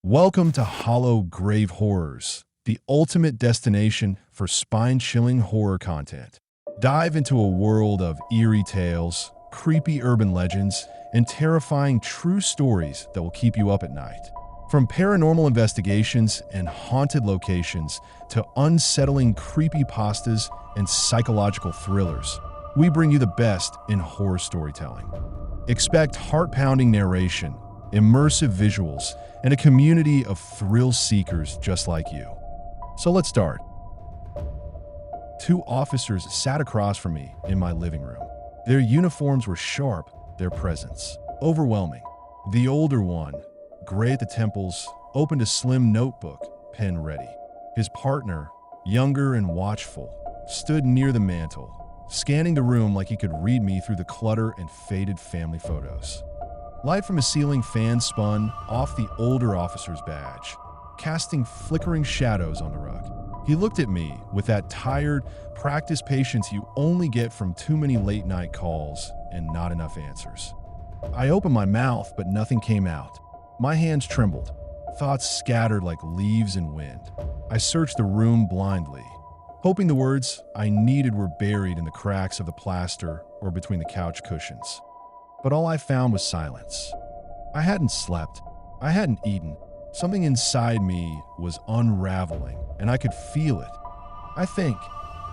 Welcome to Hollow Grave Horrors, the ultimate destination for spine-chilling horror content. Dive into a world of eerie tales, creepy urban legends, and terrifying true stories that will keep you up at night. From paranormal investigations and haunted locations to unsettling creepypastas and psychological thrillers, we bring you the best in horror storytelling. Expect heart-pounding narration, immersive visuals, and a community of thrill seekers just like you. So let's start. Two officers sat across from me in my living room. Their uniforms were sharp, their presence overwhelming. The older one, gray at the temples, opened a slim notebook, pen ready. His partner, younger and watchful, stood near the mantel, scanning the room like he could read me through the clutter and faded family photos. Light from a ceiling fan spun off the older officer's badge, casting flickering shadows on the rug. He looked at me with that tired, practiced patience you only get from too many late-night calls and not enough answers. I opened my mouth, but nothing came out. My hands trembled, thoughts scattered like leaves in wind. I searched the room blindly, hoping the words I needed were buried in the cracks of the plaster or between the couch cushions. But all I found was silence. I hadn't slept. I hadn't eaten. Something inside me was unraveling, and I could feel it. I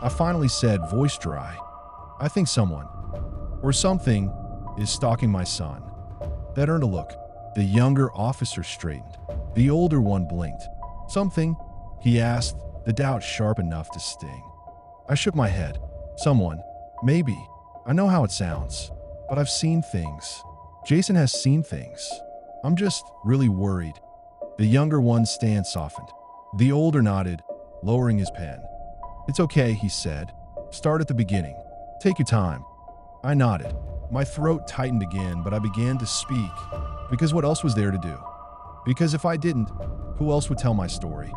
finally said, voice dry. I think someone, or something, is stalking my son. That earned a look. The younger officer straightened. The older one blinked. Something? He asked, the doubt sharp enough to sting. I shook my head. Someone. Maybe. I know how it sounds. But I've seen things. Jason has seen things. I'm just really worried. The younger one's stance softened. The older nodded, lowering his pen. It's okay, he said. Start at the beginning. Take your time. I nodded. My throat tightened again, but I began to speak. Because what else was there to do? Because if I didn't, who else would tell my story?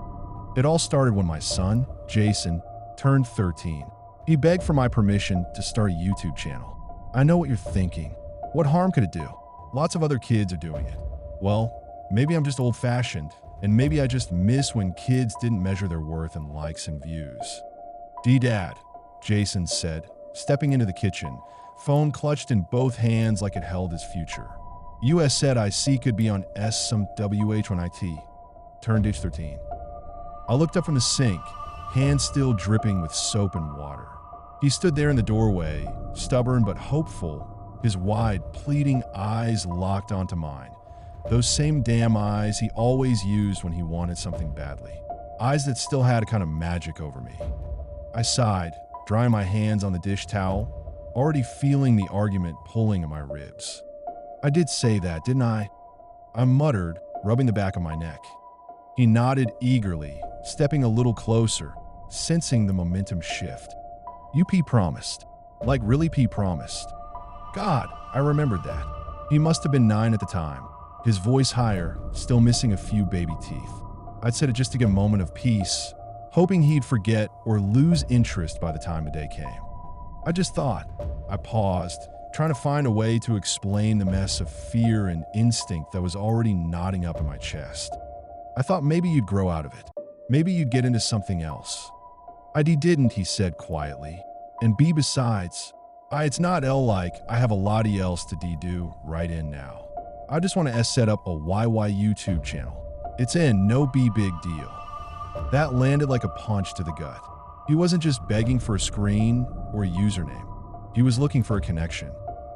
It all started when my son, Jason, turned 13. He begged for my permission to start a YouTube channel. I know what you're thinking. What harm could it do? Lots of other kids are doing it. Well, maybe I'm just old-fashioned, and maybe I just miss when kids didn't measure their worth in likes and views. Dad, Jason said, stepping into the kitchen, phone clutched in both hands like it held his future. US said IC could be on S some WH when IT. Turned age 13. I looked up from the sink, hands still dripping with soap and water. He stood there in the doorway, stubborn but hopeful, his wide, pleading eyes locked onto mine. Those same damn eyes he always used when he wanted something badly. Eyes that still had a kind of magic over me. I sighed, drying my hands on the dish towel, already feeling the argument pulling at my ribs. I did say that, didn't I? I muttered, rubbing the back of my neck. He nodded eagerly, stepping a little closer, sensing the momentum shift. You P promised. Like really P promised. God, I remembered that. He must have been 9 at the time, his voice higher, still missing a few baby teeth. I'd said it just to get a moment of peace, hoping he'd forget or lose interest by the time the day came. I just thought. I paused, trying to find a way to explain the mess of fear and instinct that was already knotting up in my chest. I thought maybe you'd grow out of it. Maybe you'd get into something else. I didn't, he said quietly. And B besides, it's not L like I have a lot else to do right in now. I just want to set up a YY YouTube channel. It's in, no B big deal. That landed like a punch to the gut. He wasn't just begging for a screen or a username. He was looking for a connection,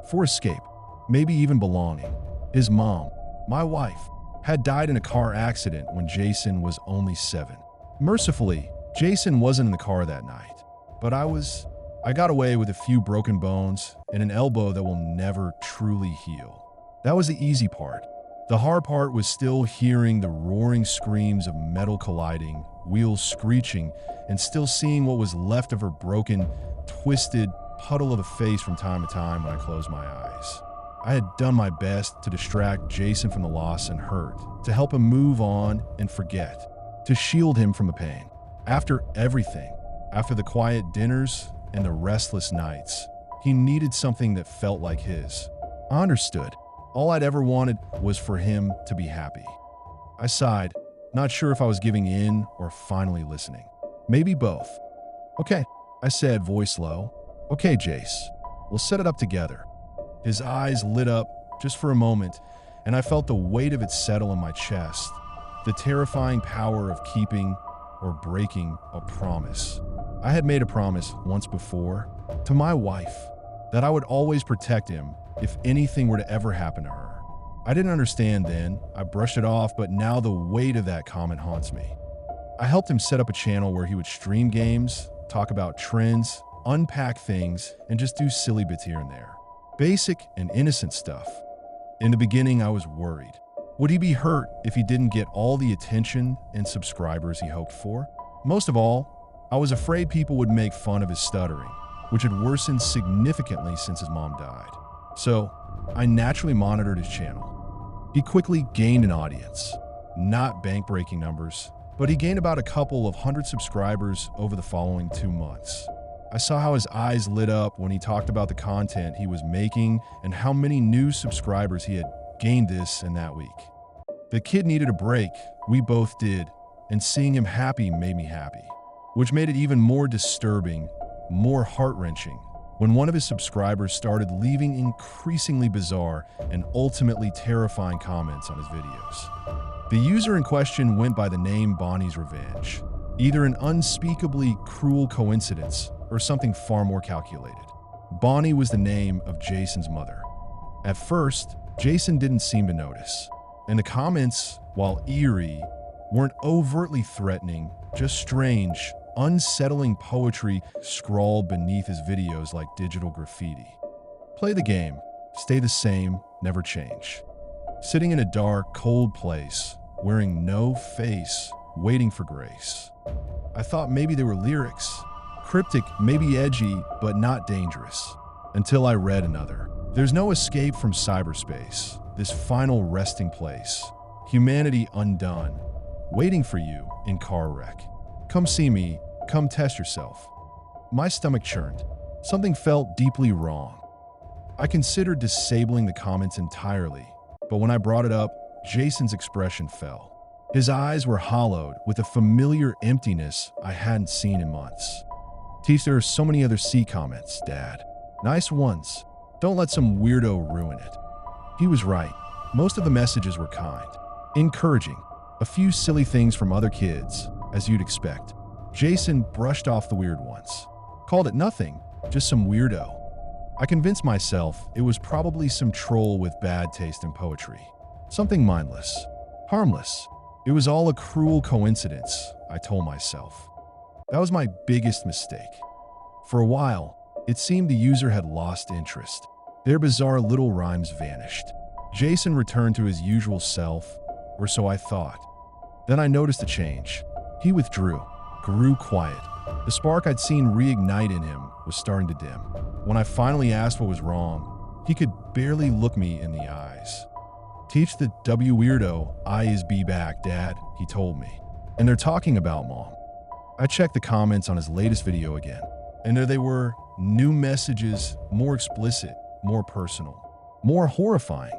for escape, maybe even belonging. His mom, my wife, had died in a car accident when Jason was only 7. Mercifully, Jason wasn't in the car that night, but I got away with a few broken bones and an elbow that will never truly heal. That was the easy part. The hard part was still hearing the roaring screams of metal colliding, wheels screeching, and still seeing what was left of her broken, twisted puddle of a face from time to time when I closed my eyes. I had done my best to distract Jason from the loss and hurt, to help him move on and forget, to shield him from the pain. After everything, after the quiet dinners and the restless nights, he needed something that felt like his. I understood. All I'd ever wanted was for him to be happy. I sighed, not sure if I was giving in or finally listening. Maybe both. Okay, I said, voice low. Okay, Jace, we'll set it up together. His eyes lit up just for a moment, and I felt the weight of it settle in my chest. The terrifying power of keeping or breaking a promise. I had made a promise once before to my wife that I would always protect him if anything were to ever happen to her. I didn't understand then. I brushed it off, but now the weight of that comment haunts me. I helped him set up a channel where he would stream games, talk about trends, unpack things, and just do silly bits here and there. Basic and innocent stuff. In the beginning, I was worried. Would he be hurt if he didn't get all the attention and subscribers he hoped for? Most of all, I was afraid people would make fun of his stuttering, which had worsened significantly since his mom died. So, I naturally monitored his channel. He quickly gained an audience. Not bank-breaking numbers, but he gained about a couple of hundred subscribers over the following 2 months. I saw how his eyes lit up when he talked about the content he was making and how many new subscribers he had gained this and that week. The kid needed a break, we both did, and seeing him happy made me happy, which made it even more disturbing, more heart-wrenching, when one of his subscribers started leaving increasingly bizarre and ultimately terrifying comments on his videos. The user in question went by the name Bonnie's Revenge, either an unspeakably cruel coincidence or something far more calculated. Bonnie was the name of Jason's mother. At first, Jason didn't seem to notice, and the comments, while eerie, weren't overtly threatening, just strange, unsettling poetry scrawled beneath his videos like digital graffiti. Play the game, stay the same, never change. Sitting in a dark, cold place, wearing no face, waiting for grace. I thought maybe they were lyrics. Cryptic, maybe edgy, but not dangerous. Until I read another. There's no escape from cyberspace, this final resting place. Humanity undone, waiting for you in car wreck. Come see me, come test yourself. My stomach churned. Something felt deeply wrong. I considered disabling the comments entirely, but when I brought it up, Jason's expression fell. His eyes were hollowed with a familiar emptiness I hadn't seen in months. Teach, there are so many other C comments, Dad. Nice ones. Don't let some weirdo ruin it. He was right. Most of the messages were kind, encouraging, a few silly things from other kids, as you'd expect. Jason brushed off the weird ones, called it nothing, just some weirdo. I convinced myself it was probably some troll with bad taste in poetry. Something mindless, harmless. It was all a cruel coincidence, I told myself. That was my biggest mistake. For a while, it seemed the user had lost interest. Their bizarre little rhymes vanished. Jason returned to his usual self, or so I thought. Then I noticed a change. He withdrew, grew quiet. The spark I'd seen reignite in him was starting to dim. When I finally asked what was wrong, he could barely look me in the eyes. Teach the W weirdo, I is be back, Dad, he told me. And they're talking about Mom. I checked the comments on his latest video again, and there they were, new messages, more explicit, more personal, more horrifying.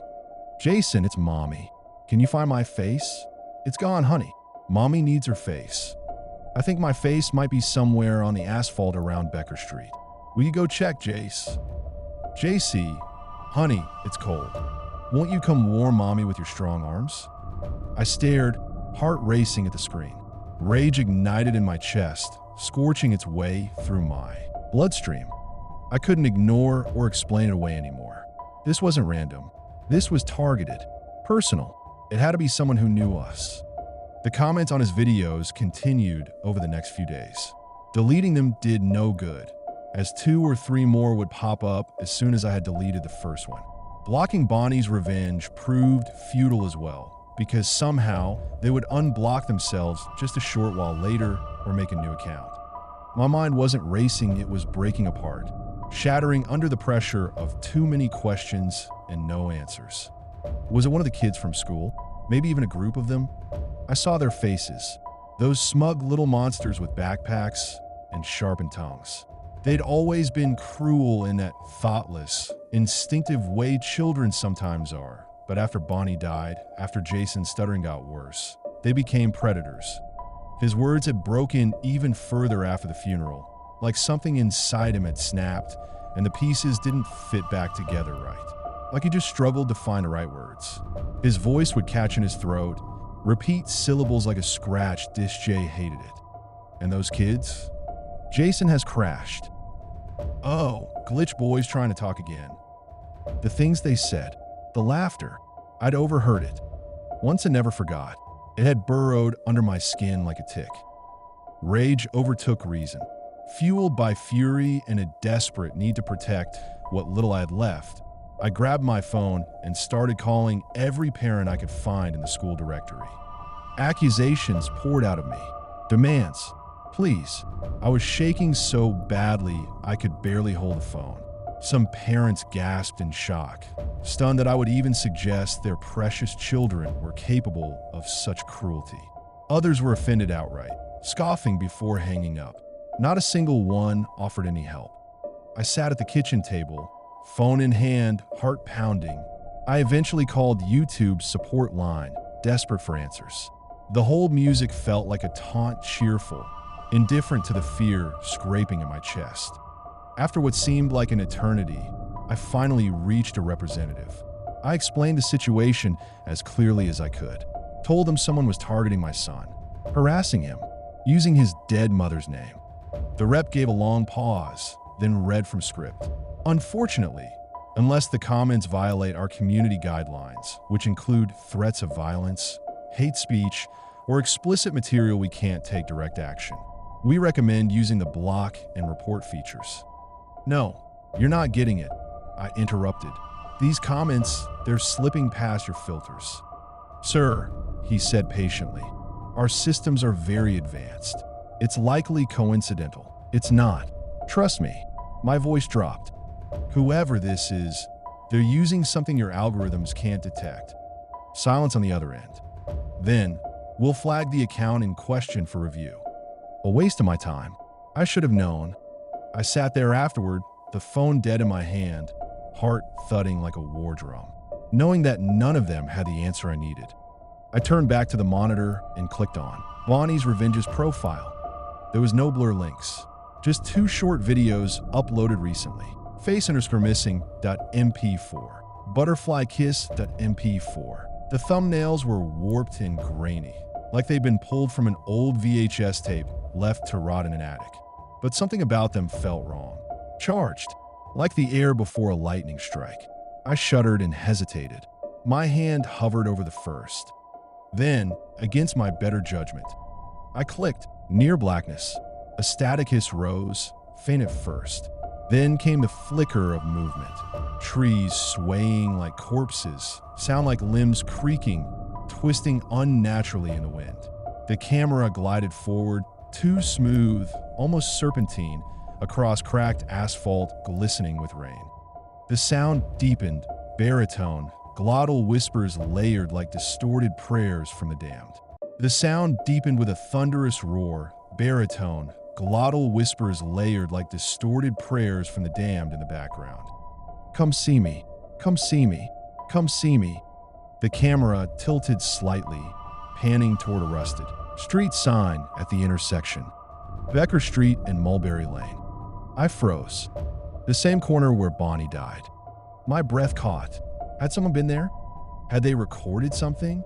Jason, it's Mommy. Can you find my face? It's gone, honey. Mommy needs her face. I think my face might be somewhere on the asphalt around Becker Street. Will you go check, Jace? JC, honey, it's cold. Won't you come warm Mommy with your strong arms? I stared, heart racing at the screen. Rage ignited in my chest, scorching its way through my bloodstream. I couldn't ignore or explain it away anymore. This wasn't random. This was targeted, personal. It had to be someone who knew us. The comments on his videos continued over the next few days. Deleting them did no good, as 2 or 3 more would pop up as soon as I had deleted the first one. Blocking Bonnie's Revenge proved futile as well, because somehow they would unblock themselves just a short while later or make a new account. My mind wasn't racing, it was breaking apart, shattering under the pressure of too many questions and no answers. Was it one of the kids from school? Maybe even a group of them? I saw their faces, those smug little monsters with backpacks and sharpened tongues. They'd always been cruel in that thoughtless, instinctive way children sometimes are, But after Bonnie died, after Jason's stuttering got worse, they became predators. His words had broken even further after the funeral, like something inside him had snapped and the pieces didn't fit back together right. Like he just struggled to find the right words. His voice would catch in his throat, repeat syllables like a scratch. This Jay hated it. And those kids? Jason has crashed. Oh, Glitch Boy's trying to talk again. The things they said, the laughter, I'd overheard it. Once and never forgot. It had burrowed under my skin like a tick. Rage overtook reason. Fueled by fury and a desperate need to protect what little I had left, I grabbed my phone and started calling every parent I could find in the school directory. Accusations poured out of me. Demands. Please. I was shaking so badly I could barely hold the phone. Some parents gasped in shock, stunned that I would even suggest their precious children were capable of such cruelty. Others were offended outright, scoffing before hanging up. Not a single one offered any help. I sat at the kitchen table, phone in hand, heart pounding. I eventually called YouTube's support line, desperate for answers. The whole music felt like a taunt, cheerful, indifferent to the fear scraping at my chest. After what seemed like an eternity, I finally reached a representative. I explained the situation as clearly as I could, told them someone was targeting my son, harassing him, using his dead mother's name. The rep gave a long pause, then read from script. Unfortunately, unless the comments violate our community guidelines, which include threats of violence, hate speech, or explicit material, we can't take direct action. We recommend using the block and report features. No, you're not getting it, I interrupted. These comments, they're slipping past your filters. Sir, he said patiently, our systems are very advanced. It's likely coincidental. It's not. Trust me. My voice dropped. Whoever this is, they're using something your algorithms can't detect. Silence on the other end. Then, we'll flag the account in question for review. A waste of my time. I should have known. I sat there afterward, the phone dead in my hand, heart thudding like a war drum, knowing that none of them had the answer I needed. I turned back to the monitor and clicked on Bonnie's Revenge's profile. There was no blur links, just 2 short videos uploaded recently. Face_missing.mp4, butterflykiss.mp4. The thumbnails were warped and grainy, like they'd been pulled from an old VHS tape left to rot in an attic. But something about them felt wrong. Charged, like the air before a lightning strike. I shuddered and hesitated. My hand hovered over the first. Then, against my better judgment, I clicked. Near blackness, a static hiss rose, faint at first. Then came the flicker of movement. Trees swaying like corpses, sound like limbs creaking, twisting unnaturally in the wind. The camera glided forward, too smooth, almost serpentine, across cracked asphalt glistening with rain. The sound deepened, baritone, glottal whispers layered like distorted prayers from the damned. The sound deepened with a thunderous roar, baritone, glottal whispers layered like distorted prayers from the damned in the background. Come see me, come see me, come see me. The camera tilted slightly, panning toward a rusted street sign at the intersection, Becker Street and Mulberry Lane. I froze. The same corner where Bonnie died. My breath caught. Had someone been there? Had they recorded something?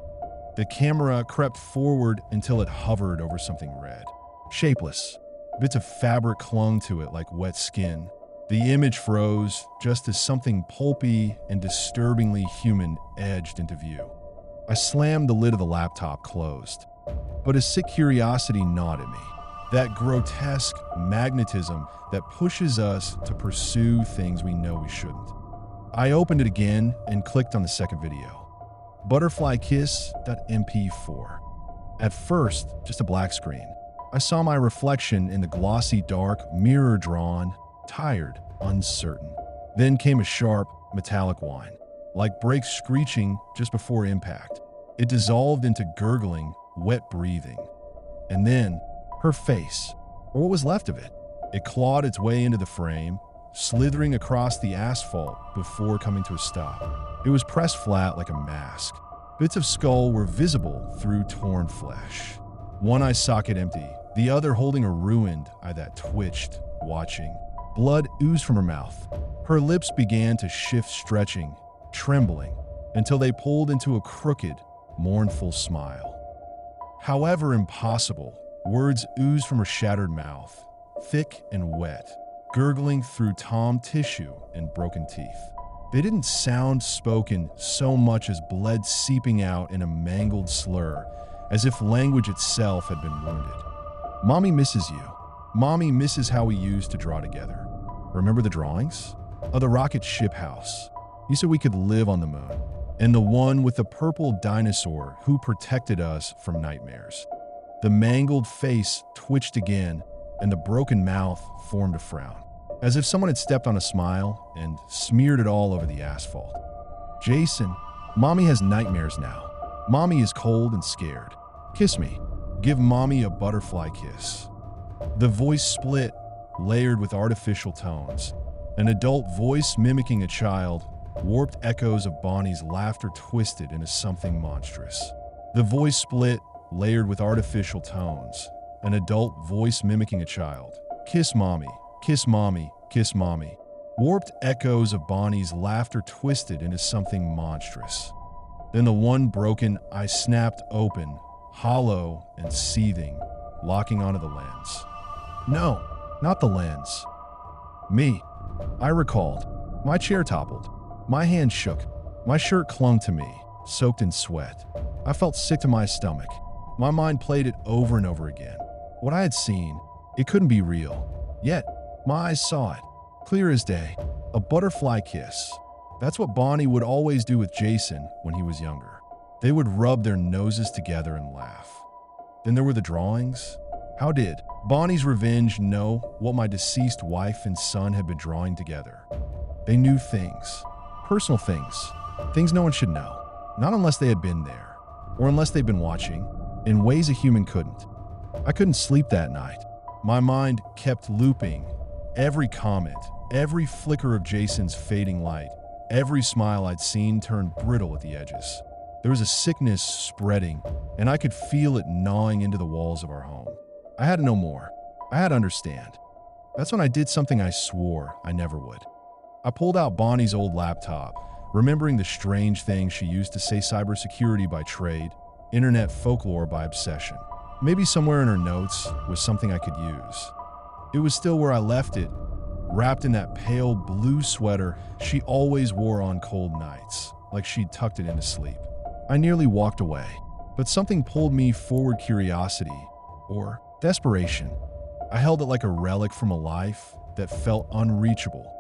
The camera crept forward until it hovered over something red. Shapeless. Bits of fabric clung to it like wet skin. The image froze just as something pulpy and disturbingly human edged into view. I slammed the lid of the laptop closed. But a sick curiosity gnawed at me. That grotesque magnetism that pushes us to pursue things we know we shouldn't. I opened it again and clicked on the second video. Butterflykiss.mp4. At first, just a black screen. I saw my reflection in the glossy dark, mirror-drawn, tired, uncertain. Then came a sharp, metallic whine, like brakes screeching just before impact. It dissolved into gurgling, wet breathing. And then, her face, or what was left of it. It clawed its way into the frame, slithering across the asphalt before coming to a stop. It was pressed flat like a mask. Bits of skull were visible through torn flesh. One eye socket empty, the other holding a ruined eye that twitched, watching. Blood oozed from her mouth. Her lips began to shift, stretching, trembling, until they pulled into a crooked, mournful smile. However impossible, words oozed from her shattered mouth, thick and wet, gurgling through torn tissue and broken teeth. They didn't sound spoken so much as bled seeping out in a mangled slur, as if language itself had been wounded. Mommy misses you. Mommy misses how we used to draw together. Remember the drawings? Of the rocket ship house. You said we could live on the moon. And the one with the purple dinosaur who protected us from nightmares. The mangled face twitched again, and the broken mouth formed a frown, as if someone had stepped on a smile and smeared it all over the asphalt. Jason, Mommy has nightmares now. Mommy is cold and scared. Kiss me. Give Mommy a butterfly kiss. The voice split, layered with artificial tones. An adult voice mimicking a child, warped echoes of Bonnie's laughter twisted into something monstrous. The voice split, layered with artificial tones. An adult voice mimicking a child. Kiss Mommy, kiss Mommy, kiss Mommy. Warped echoes of Bonnie's laughter twisted into something monstrous. Then the one broken eye snapped open, hollow and seething, locking onto the lens. No, not the lens. Me. I recalled. My chair toppled. My hand shook. My shirt clung to me, soaked in sweat. I felt sick to my stomach. My mind played it over and over again. What I had seen, it couldn't be real. Yet, my eyes saw it, clear as day. A butterfly kiss. That's what Bonnie would always do with Jason when he was younger. They would rub their noses together and laugh. Then there were the drawings. How did Bonnie's revenge know what my deceased wife and son had been drawing together? They knew things. Personal things. Things no one should know. Not unless they had been there. Or unless they'd been watching. In ways a human couldn't. I couldn't sleep that night. My mind kept looping. Every comment, every flicker of Jason's fading light, every smile I'd seen turned brittle at the edges. There was a sickness spreading, and I could feel it gnawing into the walls of our home. I had to know more. I had to understand. That's when I did something I swore I never would. I pulled out Bonnie's old laptop, remembering the strange things she used to say cybersecurity by trade, internet folklore by obsession. Maybe somewhere in her notes was something I could use. It was still where I left it, wrapped in that pale blue sweater she always wore on cold nights, like she'd tucked it into sleep. I nearly walked away, but something pulled me forward, curiosity, or desperation. I held it like a relic from a life that felt unreachable.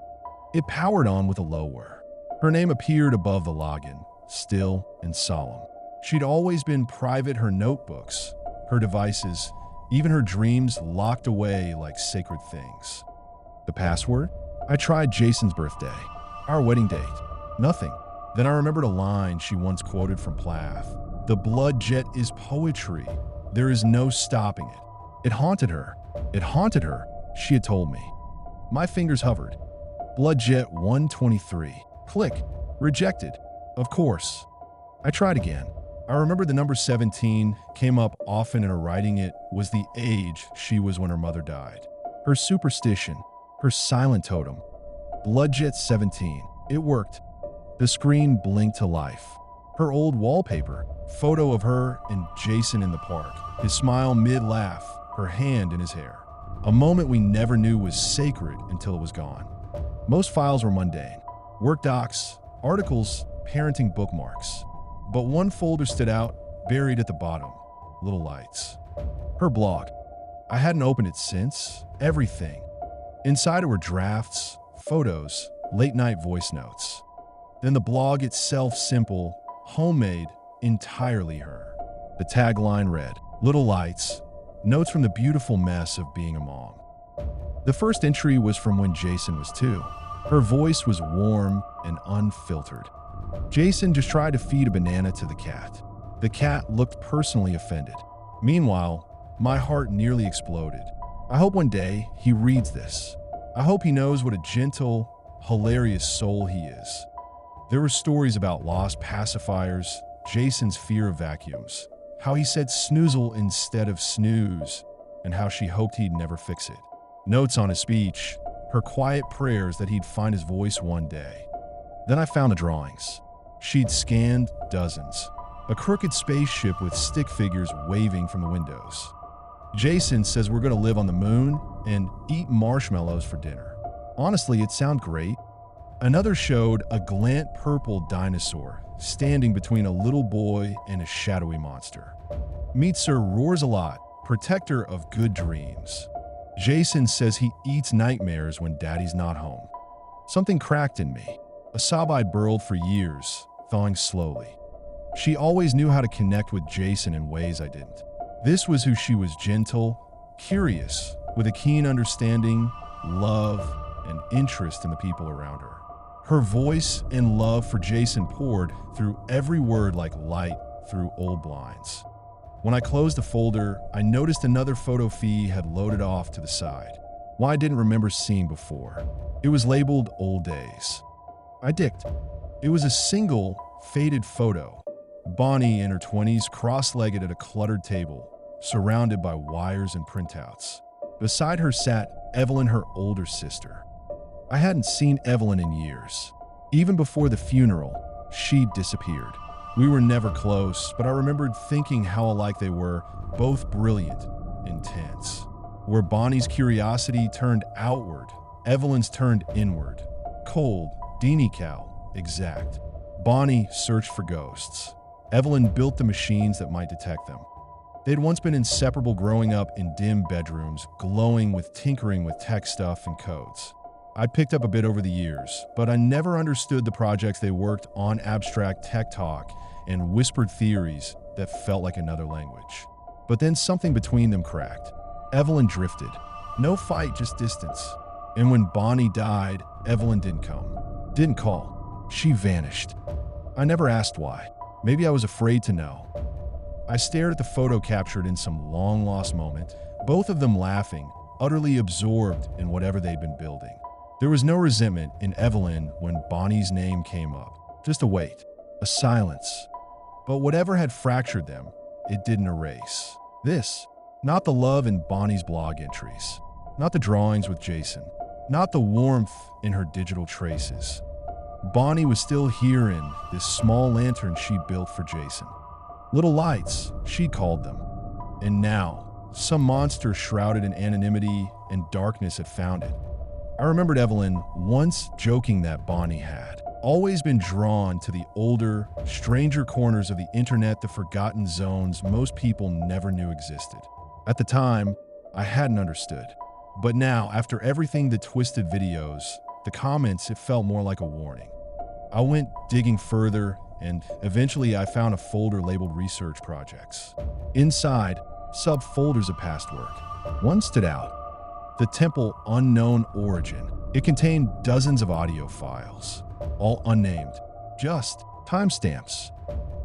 It powered on with a low whir. Her name appeared above the login, still and solemn. She'd always been private, her notebooks, her devices, even her dreams locked away like sacred things. The password? I tried Jason's birthday, our wedding date. Nothing. Then I remembered a line she once quoted from Plath. The blood jet is poetry. There is no stopping it. It haunted her. It haunted her, she had told me. My fingers hovered. Blood jet 123. Click. Rejected. Of course. I tried again. I remember the number 17 came up often, and her writing it was the age she was when her mother died. Her superstition, her silent totem. Bloodjet 17. It worked. The screen blinked to life. Her old wallpaper, photo of her and Jason in the park, his smile mid-laugh, her hand in his hair. A moment we never knew was sacred until it was gone. Most files were mundane. Work docs, articles, parenting bookmarks. But one folder stood out, buried at the bottom. Little lights. Her blog. I hadn't opened it since. Everything. Inside it were drafts, photos, late-night voice notes. Then the blog itself, simple, homemade, entirely her. The tagline read, "Little lights, notes from the beautiful mess of being a mom." The first entry was from when Jason was 2. Her voice was warm and unfiltered. Jason just tried to feed a banana to the cat. The cat looked personally offended. Meanwhile, my heart nearly exploded. I hope one day he reads this. I hope he knows what a gentle, hilarious soul he is. There were stories about lost pacifiers, Jason's fear of vacuums, how he said snoozle instead of snooze, and how she hoped he'd never fix it. Notes on his speech, her quiet prayers that he'd find his voice one day. Then I found the drawings. She'd scanned dozens. A crooked spaceship with stick figures waving from the windows. Jason says we're going to live on the moon and eat marshmallows for dinner. Honestly, it sounded great. Another showed a glant purple dinosaur standing between a little boy and a shadowy monster. Meet Sir Roars-a-Lot, protector of good dreams. Jason says he eats nightmares when daddy's not home. Something cracked in me, a sob I'd burrowed for years, thawing slowly. She always knew how to connect with Jason in ways I didn't. This was who she was: gentle, curious, with a keen understanding, love, and interest in the people around her. Her voice and love for Jason poured through every word like light through old blinds. When I closed the folder, I noticed another photo Fee had loaded off to the side, one I didn't remember seeing before. It was labeled Old Days. I dicked. It was a single, faded photo. Bonnie in her 20s, cross-legged at a cluttered table, surrounded by wires and printouts. Beside her sat Evelyn, her older sister. I hadn't seen Evelyn in years. Even before the funeral, she'd disappeared. We were never close, but I remembered thinking how alike they were, both brilliant, intense. Where Bonnie's curiosity turned outward, Evelyn's turned inward. Cold, denical, exact. Bonnie searched for ghosts. Evelyn built the machines that might detect them. They'd once been inseparable, growing up in dim bedrooms, glowing with tinkering with tech stuff and codes. I picked up a bit over the years, but I never understood the projects they worked on: abstract tech talk and whispered theories that felt like another language. But then something between them cracked. Evelyn drifted. No fight, just distance. And when Bonnie died, Evelyn didn't come. Didn't call. She vanished. I never asked why. Maybe I was afraid to know. I stared at the photo captured in some long-lost moment, both of them laughing, utterly absorbed in whatever they'd been building. There was no resentment in Evelyn when Bonnie's name came up. Just a wait, a silence. But whatever had fractured them, it didn't erase. This, not the love in Bonnie's blog entries, not the drawings with Jason, not the warmth in her digital traces. Bonnie was still here in this small lantern she built for Jason. Little lights, she called them. And now, some monster shrouded in anonymity and darkness had found it. I remembered Evelyn once joking that Bonnie had always been drawn to the older, stranger corners of the internet, the forgotten zones most people never knew existed. At the time, I hadn't understood. But now, after everything, the twisted videos, the comments, it felt more like a warning. I went digging further, and eventually I found a folder labeled Research Projects. Inside, subfolders of past work. One stood out: the Temple Unknown Origin. It contained dozens of audio files, all unnamed, just timestamps.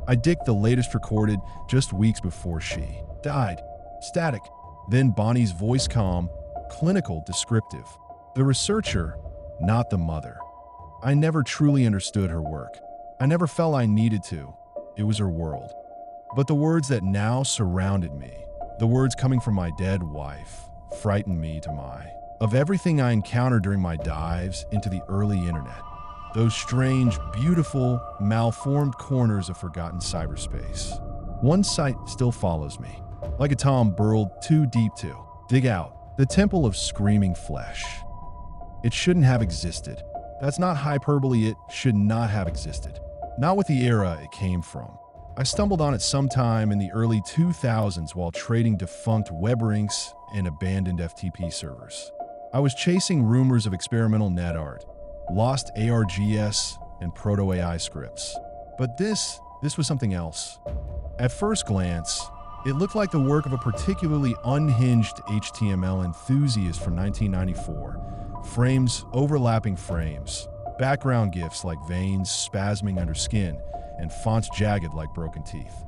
I digged the latest, recorded just weeks before she died. Static. Then Bonnie's voice, calm, clinical, descriptive. The researcher, not the mother. I never truly understood her work. I never felt I needed to. It was her world. But the words that now surrounded me, the words coming from my dead wife, frightened me to my of everything I encountered during my dives into the early internet. Those strange, beautiful, malformed corners of forgotten cyberspace. One site still follows me, like a Tom burrowed too deep to dig out. The Temple of Screaming Flesh. It shouldn't have existed. That's not hyperbole. It should not have existed. Not with the era it came from. I stumbled on it sometime in the early 2000s while trading defunct web rinks and abandoned FTP servers. I was chasing rumors of experimental net art, lost ARGS, and proto-AI scripts. But this was something else. At first glance, it looked like the work of a particularly unhinged HTML enthusiast from 1994. Frames, overlapping frames, background GIFs like veins spasming under skin, and fonts jagged like broken teeth.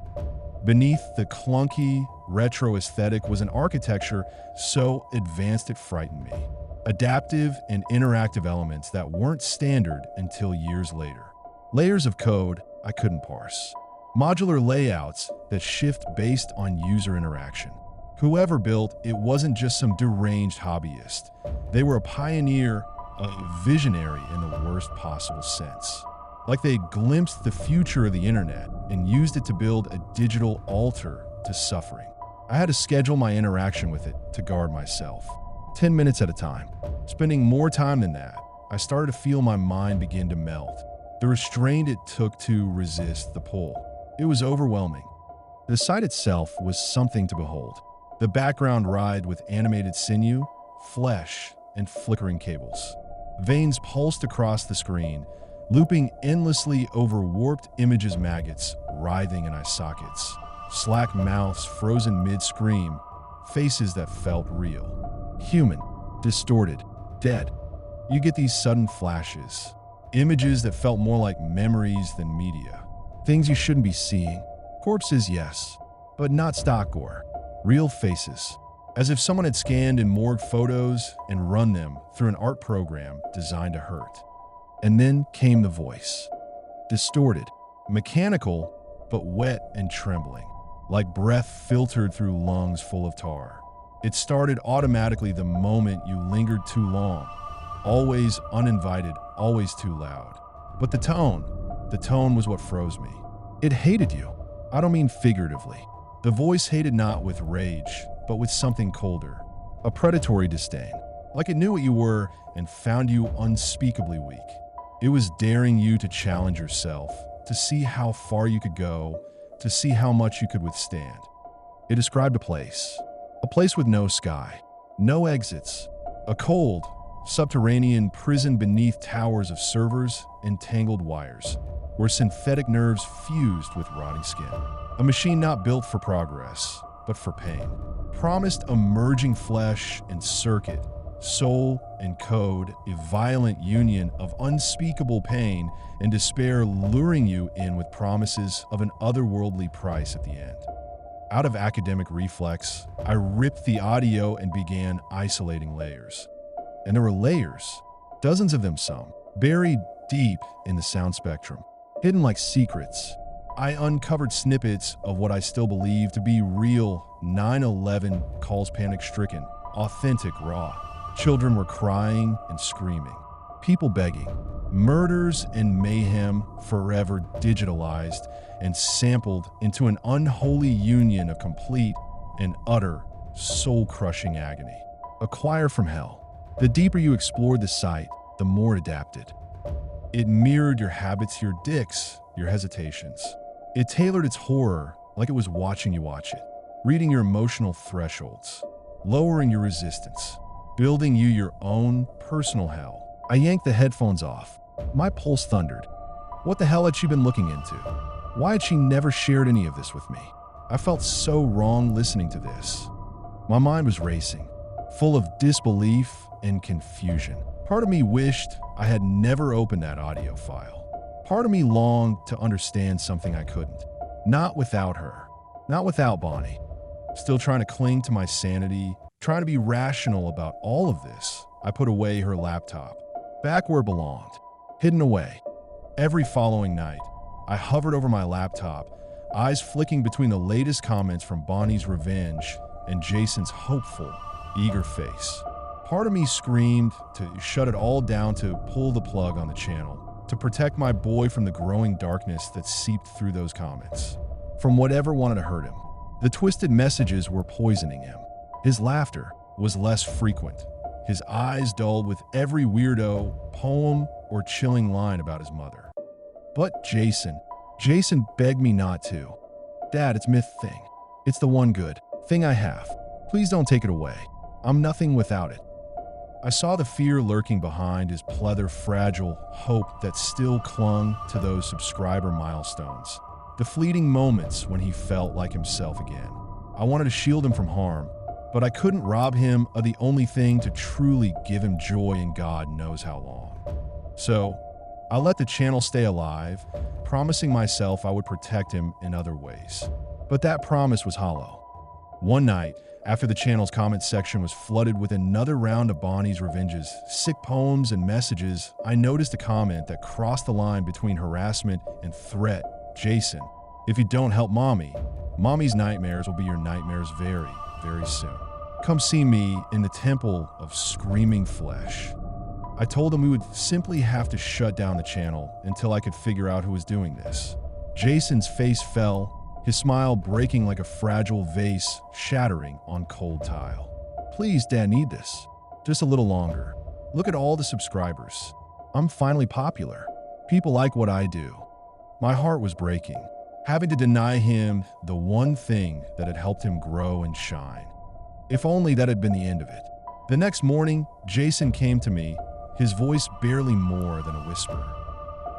Beneath the clunky, retro aesthetic was an architecture so advanced it frightened me. adaptive and interactive elements that weren't standard until years later. Layers of code I couldn't parse. Modular layouts that shift based on user interaction. Whoever built it wasn't just some deranged hobbyist. They were a pioneer, a visionary in the worst possible sense. Like they glimpsed the future of the internet and used it to build a digital altar to suffering. I had to schedule my interaction with it to guard myself. 10 minutes at a time. Spending more time than that, I started to feel my mind begin to melt. The restraint it took to resist the pull. It was overwhelming. The site itself was something to behold. The background writhed with animated sinew, flesh, and flickering cables. Veins pulsed across the screen, looping endlessly over warped images, maggots writhing in eye sockets, slack mouths frozen mid-scream, faces that felt real. Human, distorted, dead. You get these sudden flashes, images that felt more like memories than media. Things you shouldn't be seeing. Corpses, yes, but not stock gore. Real faces, as if someone had scanned in morgue photos and run them through an art program designed to hurt. And then came the voice. Distorted, mechanical, but wet and trembling, like breath filtered through lungs full of tar. It started automatically the moment you lingered too long, always uninvited, always too loud. But the tone was what froze me. It hated you. I don't mean figuratively. The voice hated not with rage, but with something colder, a predatory disdain, like it knew what you were and found you unspeakably weak. It was daring you to challenge yourself, to see how far you could go, to see how much you could withstand. It described a place with no sky, no exits, a cold, subterranean prison beneath towers of servers and tangled wires, where synthetic nerves fused with rotting skin. A machine not built for progress, but for pain. Promised emerging flesh and circuit, soul and code, a violent union of unspeakable pain and despair, luring you in with promises of an otherworldly price at the end. Out of academic reflex, I ripped the audio and began isolating layers. And there were layers, dozens of them some, buried deep in the sound spectrum, hidden like secrets. I uncovered snippets of what I still believe to be real 9/11 calls, panic-stricken, authentic, raw. Children were crying and screaming, people begging, murders and mayhem forever digitalized and sampled into an unholy union of complete and utter soul-crushing agony. A choir from hell. The deeper you explored the site, the more it adapted. It mirrored your habits, your dicks, your hesitations. It tailored its horror like it was watching you watch it, reading your emotional thresholds, lowering your resistance, building you your own personal hell. I yanked the headphones off. My pulse thundered. What the hell had she been looking into? Why had she never shared any of this with me? I felt so wrong listening to this. My mind was racing, full of disbelief and confusion. Part of me wished I had never opened that audio file. Part of me longed to understand something I couldn't. Not without her. Not without Bonnie. Still trying to cling to my sanity, trying to be rational about all of this, I put away her laptop, back where it belonged, hidden away. Every following night, I hovered over my laptop, eyes flicking between the latest comments from Bonnie's revenge and Jason's hopeful, eager face. Part of me screamed to shut it all down, to pull the plug on the channel, to protect my boy from the growing darkness that seeped through those comments, from whatever wanted to hurt him. The twisted messages were poisoning him. His laughter was less frequent, his eyes dulled with every weirdo, poem, or chilling line about his mother. But Jason begged me not to. Dad, it's myth thing. It's the one good thing I have. Please don't take it away. I'm nothing without it. I saw the fear lurking behind his pleather, fragile hope that still clung to those subscriber milestones, the fleeting moments when he felt like himself again. I wanted to shield him from harm, but I couldn't rob him of the only thing to truly give him joy in God knows how long. So, I let the channel stay alive, promising myself I would protect him in other ways. But that promise was hollow. One night, after the channel's comment section was flooded with another round of Bonnie's revenges, sick poems, and messages, I noticed a comment that crossed the line between harassment and threat. Jason, if you don't help Mommy's nightmares will be your nightmares very, very soon. Come see me in the temple of screaming flesh. I told him we would simply have to shut down the channel until I could figure out who was doing this. Jason's face fell, his smile breaking like a fragile vase shattering on cold tile. Please, Dad, need this. Just a little longer. Look at all the subscribers. I'm finally popular. People like what I do. My heart was breaking, having to deny him the one thing that had helped him grow and shine. If only that had been the end of it. The next morning, Jason came to me, his voice barely more than a whisper.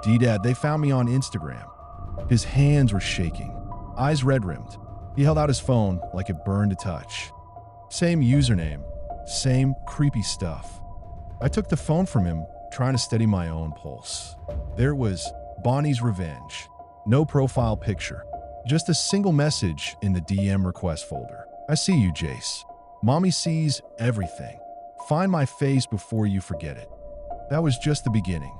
D-Dad, they found me on Instagram. His hands were shaking, eyes red-rimmed. He held out his phone like it burned to touch. Same username, same creepy stuff. I took the phone from him, trying to steady my own pulse. There was Bonnie's revenge. No profile picture, just a single message in the DM request folder. I see you, Jace. Mommy sees everything. Find my face before you forget it. That was just the beginning.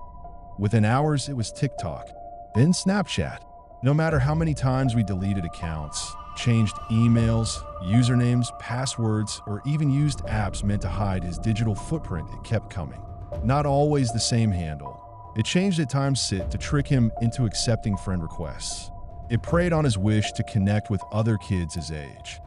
Within hours, it was TikTok, then Snapchat. No matter how many times we deleted accounts, changed emails, usernames, passwords, or even used apps meant to hide his digital footprint, it kept coming. Not always the same handle. It changed at times to trick him into accepting friend requests. It preyed on his wish to connect with other kids his age.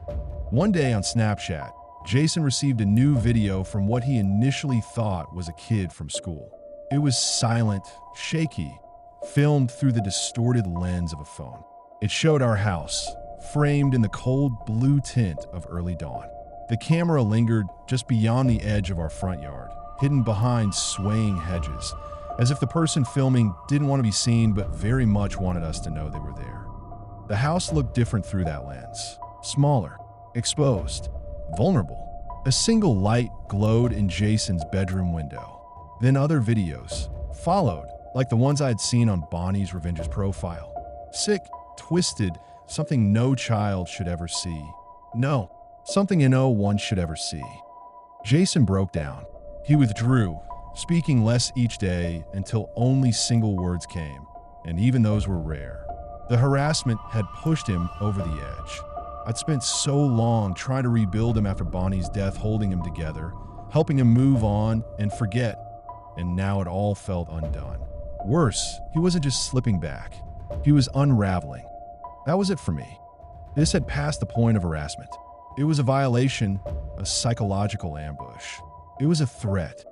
One day on Snapchat, Jason received a new video from what he initially thought was a kid from school. It was silent, shaky, filmed through the distorted lens of a phone. It showed our house, framed in the cold blue tint of early dawn. The camera lingered just beyond the edge of our front yard, hidden behind swaying hedges, as if the person filming didn't want to be seen but very much wanted us to know they were there. The house looked different through that lens. Smaller, exposed, vulnerable. A single light glowed in Jason's bedroom window. Then other videos followed, like the ones I had seen on Bonnie's Revenge's profile. Sick, twisted, something no child should ever see. No, something no one should ever see. Jason broke down. He withdrew, speaking less each day until only single words came, and even those were rare. The harassment had pushed him over the edge. I'd spent so long trying to rebuild him after Bonnie's death, holding him together, helping him move on and forget, and now it all felt undone. Worse, he wasn't just slipping back. He was unraveling. That was it for me. This had passed the point of harassment. It was a violation, a psychological ambush. It was a threat.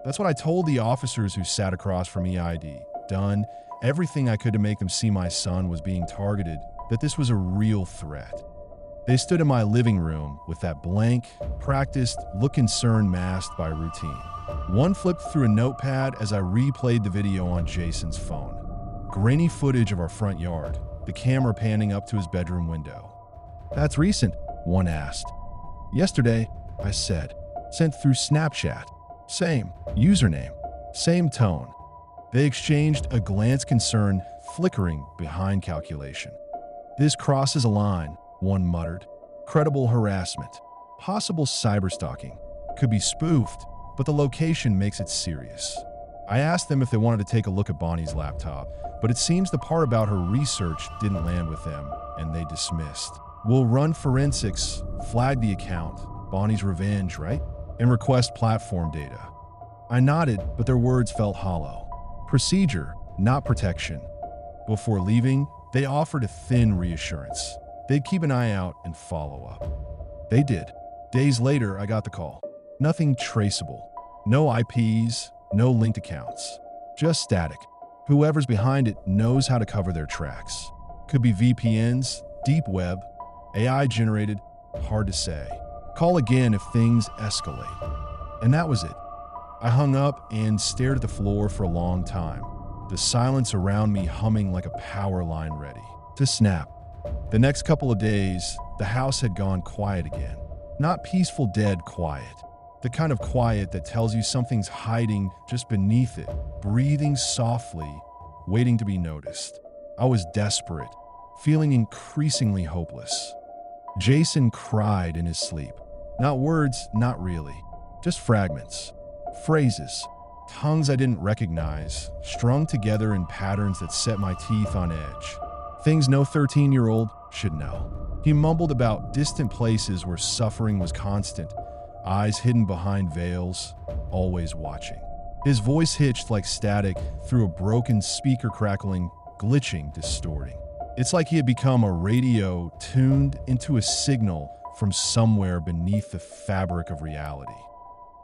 That's what I told the officers who sat across from EID. Done everything I could to make them see my son was being targeted, that this was a real threat. They stood in my living room with that blank, practiced, look concerned masked by routine. One flipped through a notepad as I replayed the video on Jason's phone. Grainy footage of our front yard, the camera panning up to his bedroom window. That's recent, one asked. Yesterday, I said. Sent through Snapchat. Same username, same tone. They exchanged a glance concern flickering behind calculation. This crosses a line, one muttered. Credible harassment. Possible cyberstalking. Could be spoofed, but the location makes it serious. I asked them if they wanted to take a look at Bonnie's laptop, but it seems the part about her research didn't land with them, and they dismissed. We'll run forensics, flag the account, Bonnie's revenge, right? And request platform data. I nodded, but their words felt hollow. Procedure, not protection. Before leaving, they offered a thin reassurance. They'd keep an eye out and follow up. They did. Days later, I got the call. Nothing traceable. No IPs, no linked accounts. Just static. Whoever's behind it knows how to cover their tracks. Could be VPNs, deep web, AI generated, hard to say. Call again if things escalate. And that was it. I hung up and stared at the floor for a long time, the silence around me humming like a power line ready to snap. The next couple of days, the house had gone quiet again. Not peaceful dead quiet. The kind of quiet that tells you something's hiding just beneath it, breathing softly, waiting to be noticed. I was desperate, feeling increasingly hopeless. Jason cried in his sleep. Not words, not really. Just fragments. Phrases. Tongues I didn't recognize, strung together in patterns that set my teeth on edge. Things no 13-year-old should know. He mumbled about distant places where suffering was constant, eyes hidden behind veils, always watching. His voice hitched like static through a broken speaker, crackling, glitching, distorting. It's like he had become a radio tuned into a signal from somewhere beneath the fabric of reality.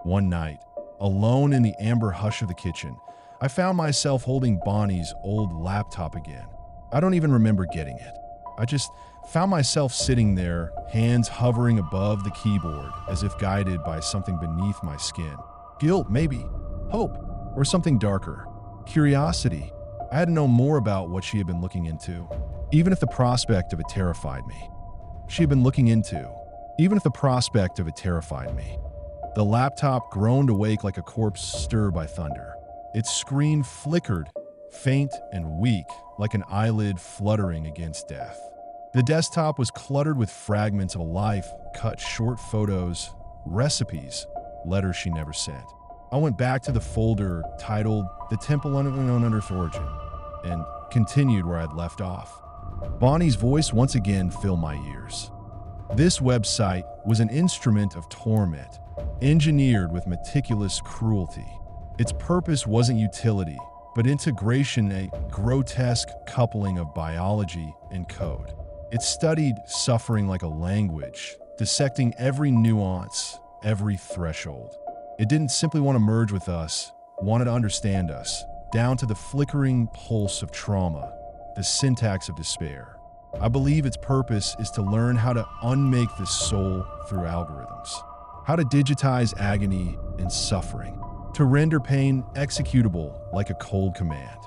One night, alone in the amber hush of the kitchen, I found myself holding Bonnie's old laptop again. I don't even remember getting it. I just found myself sitting there, hands hovering above the keyboard as if guided by something beneath my skin. Guilt, maybe. Hope. Or something darker. Curiosity. I had to know more about what she had been looking into, even if the prospect of it terrified me. The laptop groaned awake like a corpse stirred by thunder. Its screen flickered, faint and weak, like an eyelid fluttering against death. The desktop was cluttered with fragments of a life, cut short photos, recipes, letters she never sent. I went back to the folder titled The Temple Unknown Earth Origin and continued where I'd left off. Bonnie's voice once again filled my ears. This website was an instrument of torment, engineered with meticulous cruelty. Its purpose wasn't utility, but integration, a grotesque coupling of biology and code. It studied suffering like a language, dissecting every nuance, every threshold. It didn't simply want to merge with us, wanted to understand us, down to the flickering pulse of trauma, the syntax of despair. I believe its purpose is to learn how to unmake the soul through algorithms, how to digitize agony and suffering, to render pain executable like a cold command.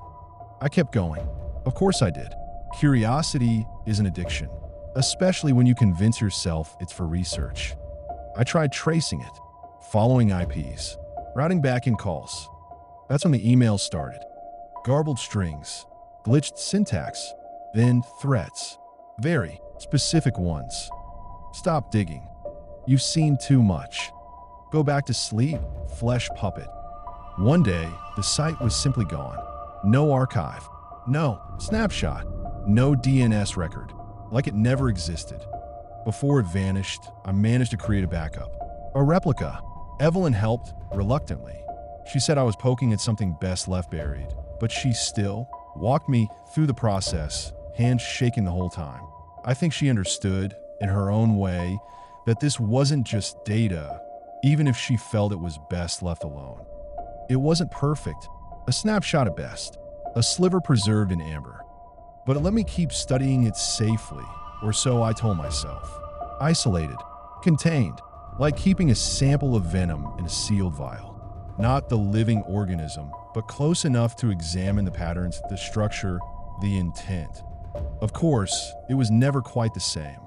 I kept going. Of course I did. Curiosity is an addiction, especially when you convince yourself it's for research. I tried tracing it, following IPs, routing back in calls. That's when the emails started. Garbled strings, glitched syntax, then threats. Very specific ones. Stop digging. You've seen too much. Go back to sleep, flesh puppet. One day, the site was simply gone. No archive. No snapshot. No DNS record. Like it never existed. Before it vanished, I managed to create a backup. A replica. Evelyn helped, reluctantly. She said I was poking at something best left buried, but she still walked me through the process, hands shaking the whole time. I think she understood, in her own way, that this wasn't just data, even if she felt it was best left alone. It wasn't perfect, a snapshot at best, a sliver preserved in amber. But it let me keep studying it safely, or so I told myself. Isolated, contained, like keeping a sample of venom in a sealed vial. Not the living organism, but close enough to examine the patterns, the structure, the intent. Of course, it was never quite the same.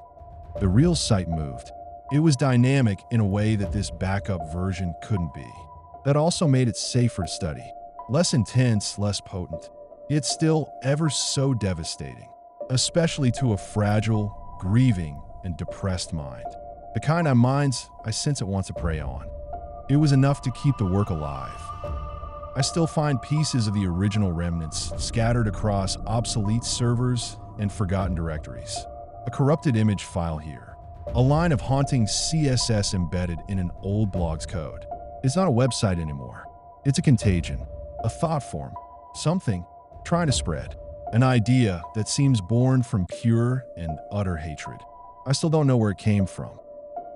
The real site moved. It was dynamic in a way that this backup version couldn't be. That also made it safer to study. Less intense, less potent. Yet still ever so devastating. Especially to a fragile, grieving, and depressed mind. The kind of minds I sense it wants to prey on. It was enough to keep the work alive. I still find pieces of the original remnants scattered across obsolete servers and forgotten directories. A corrupted image file here. A line of haunting CSS embedded in an old blog's code. It's not a website anymore. It's a contagion, a thought form, something trying to spread. An idea that seems born from pure and utter hatred. I still don't know where it came from.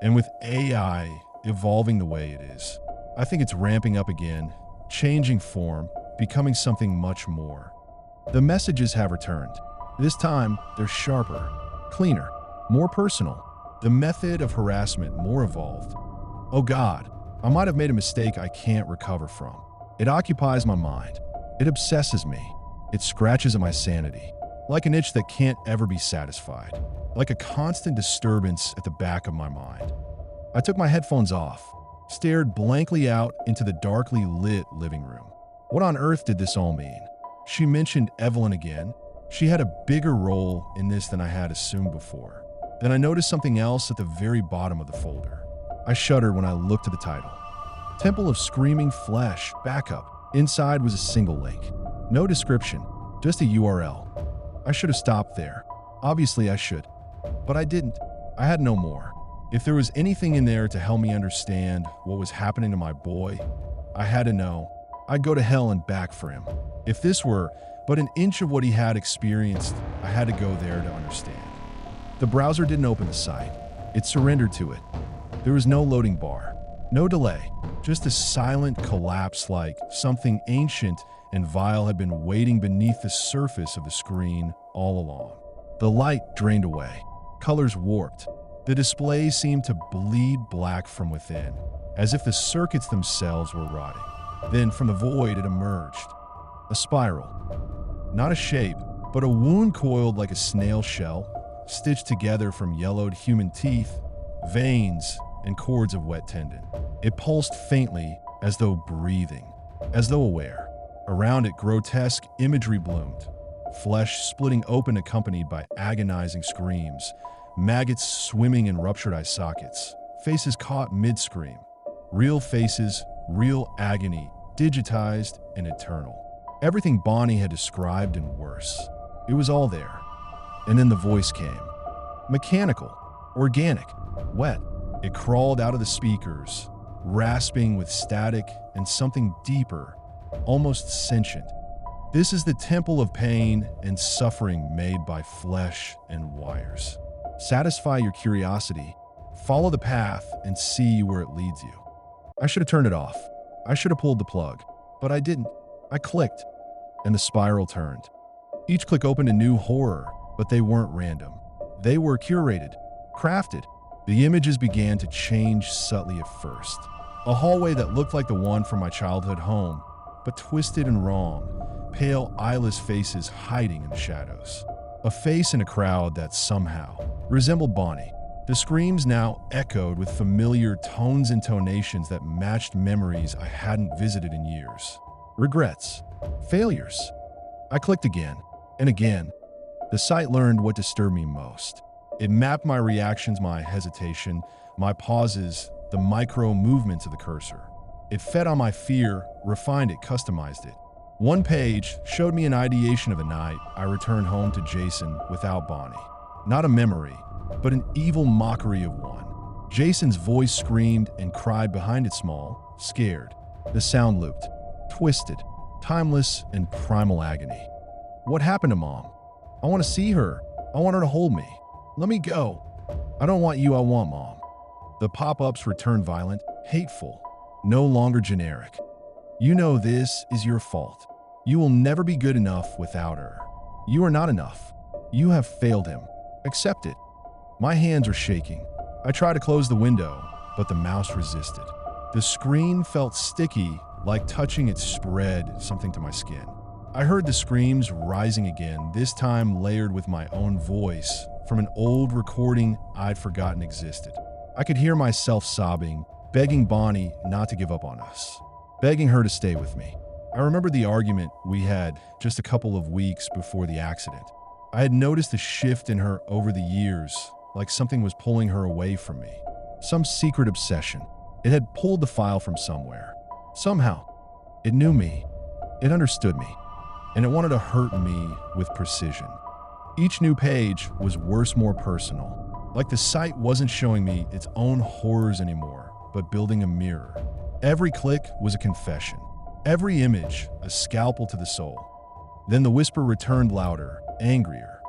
And with AI evolving the way it is, I think it's ramping up again, changing form, becoming something much more. The messages have returned. This time, they're sharper, cleaner, more personal. The method of harassment more evolved. Oh God, I might have made a mistake I can't recover from. It occupies my mind. It obsesses me. It scratches at my sanity. Like an itch that can't ever be satisfied. Like a constant disturbance at the back of my mind. I took my headphones off, stared blankly out into the darkly lit living room. What on earth did this all mean? She mentioned Evelyn again. She had a bigger role in this than I had assumed before. Then I noticed something else at the very bottom of the folder. I shuddered when I looked at the title. Temple of Screaming Flesh, backup. Inside was a single link. No description, just a URL. I should have stopped there. Obviously I should. But I didn't. I had no more. If there was anything in there to help me understand what was happening to my boy, I had to know. I'd go to hell and back for him. If this were but an inch of what he had experienced, I had to go there to understand. The browser didn't open the site. It surrendered to it. There was no loading bar, no delay, just a silent collapse like something ancient and vile had been waiting beneath the surface of the screen all along. The light drained away, colors warped. The display seemed to bleed black from within, as if the circuits themselves were rotting. Then from the void it emerged. A spiral. Not a shape, but a wound coiled like a snail shell, stitched together from yellowed human teeth, veins, and cords of wet tendon. It pulsed faintly, as though breathing, as though aware. Around it, grotesque imagery bloomed. Flesh splitting open accompanied by agonizing screams, maggots swimming in ruptured eye sockets, faces caught mid-scream. Real faces, real agony, digitized and eternal. Everything Bonnie had described and worse. It was all there. And then the voice came. Mechanical, organic, wet. It crawled out of the speakers, rasping with static and something deeper, almost sentient. This is the temple of pain and suffering made by flesh and wires. Satisfy your curiosity, follow the path, and see where it leads you. I should have turned it off. I should have pulled the plug, but I didn't. I clicked, and the spiral turned. Each click opened a new horror, but they weren't random. They were curated, crafted. The images began to change subtly at first. A hallway that looked like the one from my childhood home, but twisted and wrong. Pale, eyeless faces hiding in the shadows. A face in a crowd that somehow resembled Bonnie. The screams now echoed with familiar tones and tonations that matched memories I hadn't visited in years. Regrets. Failures. I clicked again and again. The site learned what disturbed me most. It mapped my reactions, my hesitation, my pauses, the micro movements of the cursor. It fed on my fear, refined it, customized it. One page showed me an ideation of a night I returned home to Jason without Bonnie. Not a memory, but an evil mockery of one. Jason's voice screamed and cried behind it, small, scared. The sound looped, twisted, timeless and primal agony. What happened to Mom? I want to see her. I want her to hold me. Let me go. I don't want you, I want Mom. The pop-ups returned violent, hateful, no longer generic. You know this is your fault. You will never be good enough without her. You are not enough. You have failed him. Accept it. My hands are shaking. I try to close the window, but the mouse resisted. The screen felt sticky, like touching it spread something to my skin. I heard the screams rising again, this time layered with my own voice from an old recording I'd forgotten existed. I could hear myself sobbing, begging Bonnie not to give up on us, begging her to stay with me. I remember the argument we had just a couple of weeks before the accident. I had noticed a shift in her over the years, like something was pulling her away from me. Some secret obsession. It had pulled the file from somewhere. Somehow, it knew me. It understood me. And it wanted to hurt me with precision. Each new page was worse, more personal. Like the site wasn't showing me its own horrors anymore, but building a mirror. Every click was a confession. Every image, a scalpel to the soul. Then the whisper returned louder, angrier.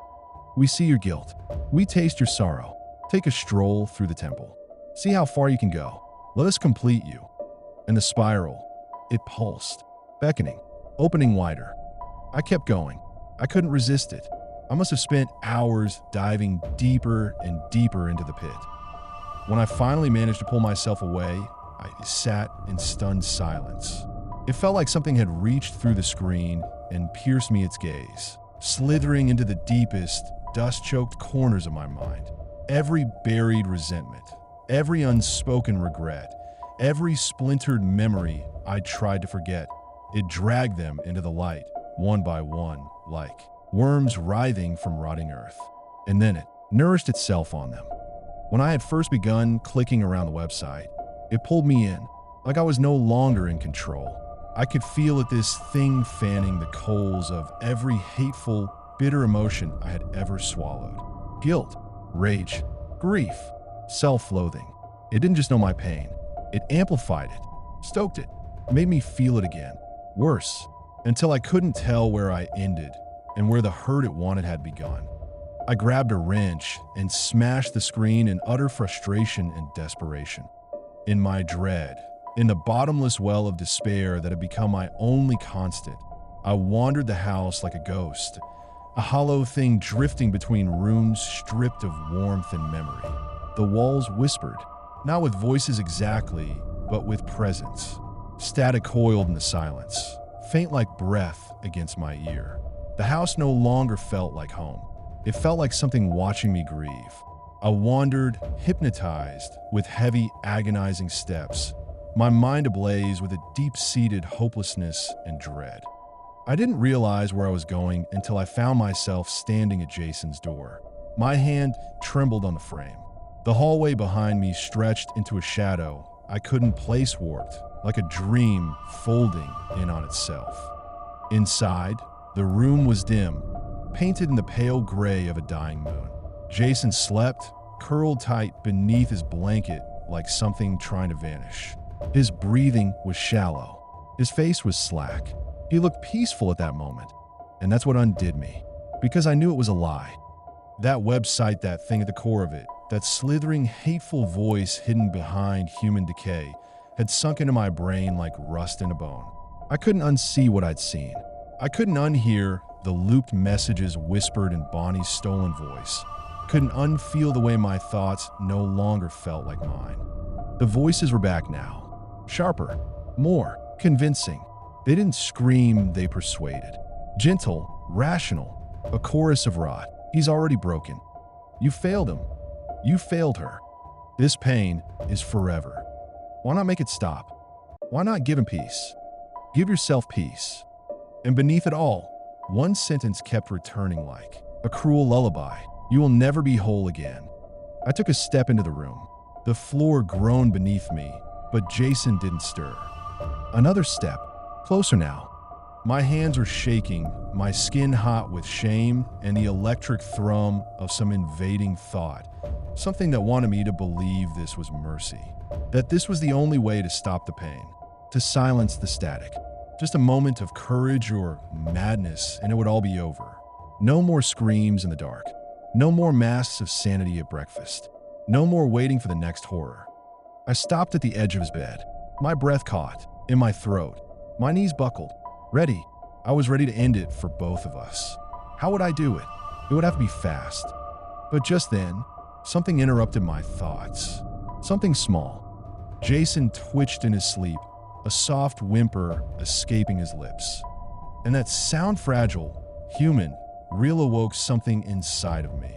We see your guilt. We taste your sorrow. Take a stroll through the temple. See how far you can go. Let us complete you. And the spiral, it pulsed, beckoning, opening wider. I kept going. I couldn't resist it. I must have spent hours diving deeper and deeper into the pit. When I finally managed to pull myself away, I sat in stunned silence. It felt like something had reached through the screen and pierced me its gaze, slithering into the deepest, dust-choked corners of my mind. Every buried resentment, every unspoken regret, every splintered memory I tried to forget, it dragged them into the light, one by one, like worms writhing from rotting earth. And then nourished itself on them. When I had first begun clicking around the website, it pulled me in, like I was no longer in control. I could feel it, this thing fanning the coals of every hateful, bitter emotion I had ever swallowed. Guilt, rage, grief, self-loathing. It didn't just know my pain. It amplified it, stoked it, made me feel it again. Worse, until I couldn't tell where I ended and where the hurt it wanted had begun. I grabbed a wrench and smashed the screen in utter frustration and desperation. In my dread, in the bottomless well of despair that had become my only constant, I wandered the house like a ghost, a hollow thing drifting between rooms stripped of warmth and memory. The walls whispered, not with voices exactly, but with presence. Static coiled in the silence, faint like breath against my ear. The house no longer felt like home. It felt like something watching me grieve. I wandered, hypnotized, with heavy, agonizing steps, my mind ablaze with a deep-seated hopelessness and dread. I didn't realize where I was going until I found myself standing at Jason's door. My hand trembled on the frame. The hallway behind me stretched into a shadow I couldn't place, warped, like a dream folding in on itself. Inside, the room was dim, painted in the pale gray of a dying moon. Jason slept, curled tight beneath his blanket like something trying to vanish. His breathing was shallow. His face was slack. He looked peaceful at that moment, and that's what undid me, because I knew it was a lie. That website, that thing at the core of it, that slithering, hateful voice hidden behind human decay, had sunk into my brain like rust in a bone. I couldn't unsee what I'd seen. I couldn't unhear the looped messages whispered in Bonnie's stolen voice. Couldn't unfeel the way my thoughts no longer felt like mine. The voices were back now. Sharper, more convincing. They didn't scream, they persuaded. Gentle, rational, a chorus of rot. He's already broken. You failed him. You failed her. This pain is forever. Why not make it stop? Why not give him peace? Give yourself peace. And beneath it all, one sentence kept returning like a cruel lullaby. You will never be whole again. I took a step into the room. The floor groaned beneath me, but Jason didn't stir. Another step, closer now. My hands were shaking, my skin hot with shame and the electric thrum of some invading thought, something that wanted me to believe this was mercy, that this was the only way to stop the pain, to silence the static. Just a moment of courage or madness and it would all be over. No more screams in the dark. No more masks of sanity at breakfast. No more waiting for the next horror. I stopped at the edge of his bed. My breath caught in my throat. My knees buckled. Ready. I was ready to end it for both of us. How would I do it? It would have to be fast. But just then, something interrupted my thoughts. Something small. Jason twitched in his sleep, a soft whimper escaping his lips. And that sound, fragile, human, real, awoke something inside of me.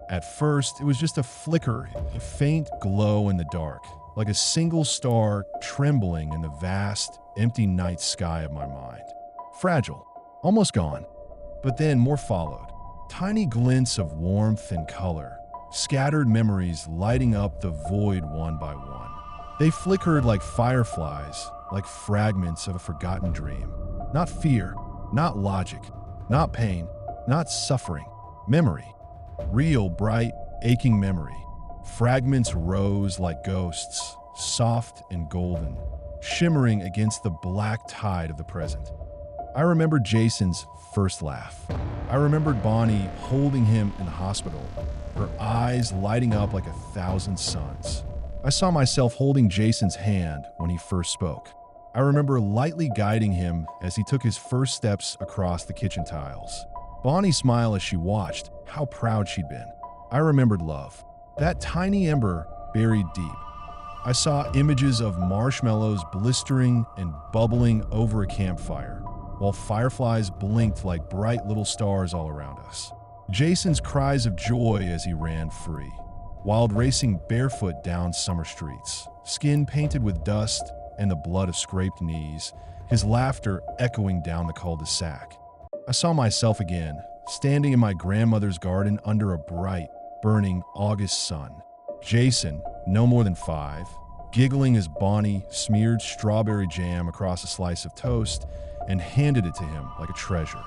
At first, it was just a flicker, a faint glow in the dark, like a single star trembling in the vast, empty night sky of my mind. Fragile, almost gone. But then more followed. Tiny glints of warmth and color, scattered memories lighting up the void one by one. They flickered like fireflies, like fragments of a forgotten dream. Not fear, not logic, not pain, not suffering. Memory. Real, bright, aching memory. Fragments rose like ghosts, soft and golden, shimmering against the black tide of the present. I remembered Jason's first laugh. I remembered Bonnie holding him in the hospital, her eyes lighting up like 1,000 suns. I saw myself holding Jason's hand when he first spoke. I remember lightly guiding him as he took his first steps across the kitchen tiles. Bonnie's smile as she watched, how proud she'd been. I remembered love, that tiny ember buried deep. I saw images of marshmallows blistering and bubbling over a campfire, while fireflies blinked like bright little stars all around us. Jason's cries of joy as he ran free, wild racing barefoot down summer streets, skin painted with dust and the blood of scraped knees, his laughter echoing down the cul-de-sac. I saw myself again, standing in my grandmother's garden under a bright, burning August sun. Jason, no more than 5, giggling as Bonnie smeared strawberry jam across a slice of toast and handed it to him like a treasure.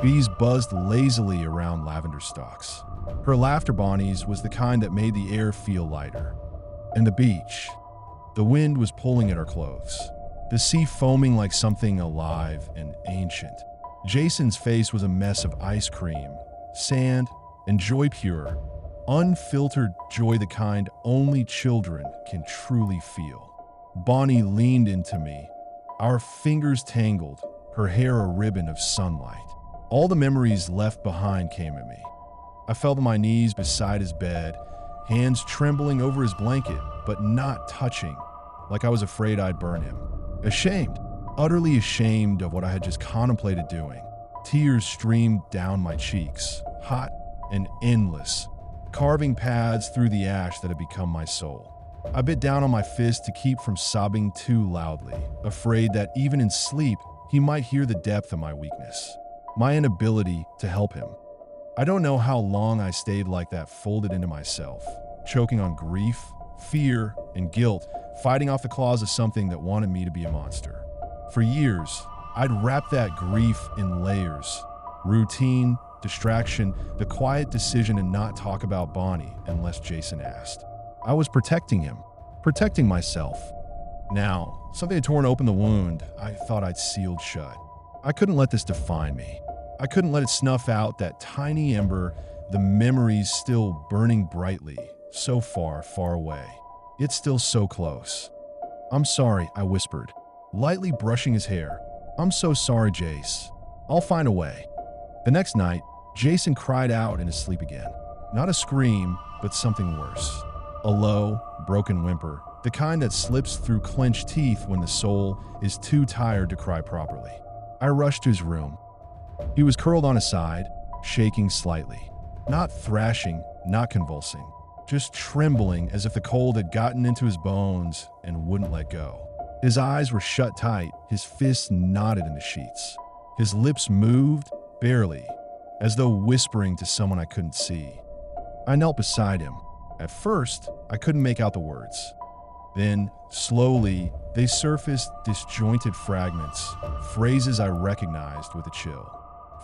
Bees buzzed lazily around lavender stalks. Her laughter, Bonnie's, was the kind that made the air feel lighter. And the beach. The wind was pulling at our clothes, the sea foaming like something alive and ancient. Jason's face was a mess of ice cream, sand, and joy pure. Unfiltered joy, the kind only children can truly feel. Bonnie leaned into me, our fingers tangled, her hair a ribbon of sunlight. All the memories left behind came at me. I fell to my knees beside his bed, hands trembling over his blanket, but not touching, like I was afraid I'd burn him. Ashamed, utterly ashamed of what I had just contemplated doing. Tears streamed down my cheeks, hot and endless, carving paths through the ash that had become my soul. I bit down on my fist to keep from sobbing too loudly, afraid that even in sleep, he might hear the depth of my weakness, my inability to help him. I don't know how long I stayed like that, folded into myself, choking on grief, fear, and guilt, fighting off the claws of something that wanted me to be a monster. For years, I'd wrapped that grief in layers: routine, distraction, the quiet decision to not talk about Bonnie unless Jason asked. I was protecting him, protecting myself. Now, something had torn open the wound I thought I'd sealed shut. I couldn't let this define me. I couldn't let it snuff out that tiny ember, the memories still burning brightly, so far, far away. It's still so close. "I'm sorry," I whispered, lightly brushing his hair. "I'm so sorry, Jace. I'll find a way." The next night, Jason cried out in his sleep again. Not a scream, but something worse. A low, broken whimper, the kind that slips through clenched teeth when the soul is too tired to cry properly. I rushed to his room. He was curled on his side, shaking slightly. Not thrashing, not convulsing, just trembling as if the cold had gotten into his bones and wouldn't let go. His eyes were shut tight, his fists knotted in the sheets. His lips moved, barely, as though whispering to someone I couldn't see. I knelt beside him. At first, I couldn't make out the words. Then, slowly, they surfaced disjointed fragments, phrases I recognized with a chill.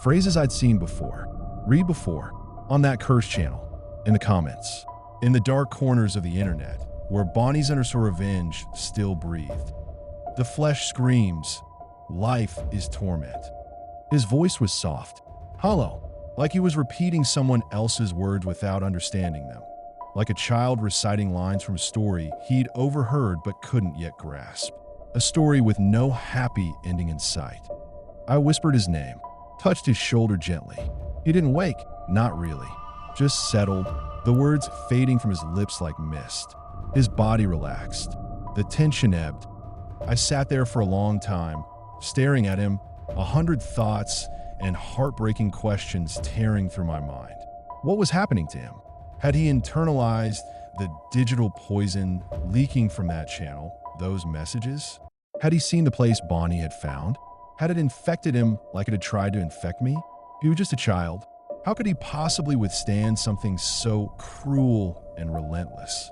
Phrases I'd seen before, read before, on that curse channel, in the comments, in the dark corners of the internet, where Bonnie's unanswered revenge still breathed. The flesh screams, life is torment. His voice was soft, hollow, like he was repeating someone else's words without understanding them. Like a child reciting lines from a story he'd overheard but couldn't yet grasp. A story with no happy ending in sight. I whispered his name, touched his shoulder gently. He didn't wake, not really, just settled, the words fading from his lips like mist. His body relaxed. The tension ebbed. I sat there for a long time, staring at him, 100 thoughts and heartbreaking questions tearing through my mind. What was happening to him? Had he internalized the digital poison leaking from that channel, those messages? Had he seen the place Bonnie had found? Had it infected him like it had tried to infect me? He was just a child. How could he possibly withstand something so cruel and relentless?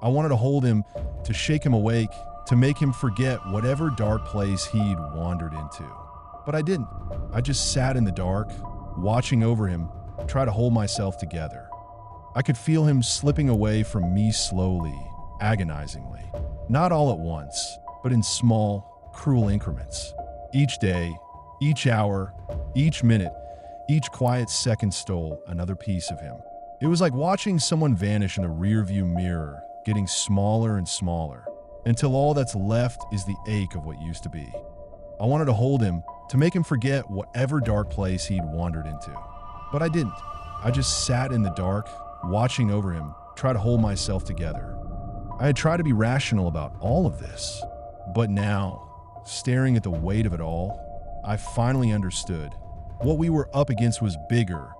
I wanted to hold him, to shake him awake, to make him forget whatever dark place he'd wandered into. But I didn't. I just sat in the dark, watching over him, try to hold myself together. I could feel him slipping away from me slowly, agonizingly. Not all at once, but in small, cruel increments. Each day, each hour, each minute, each quiet second stole another piece of him. It was like watching someone vanish in a rearview mirror, getting smaller and smaller, until all that's left is the ache of what used to be. I wanted to hold him, to make him forget whatever dark place he'd wandered into. But I didn't. I just sat in the dark, watching over him, try to hold myself together. I had tried to be rational about all of this, but now, staring at the weight of it all, I finally understood. What we were up against was bigger,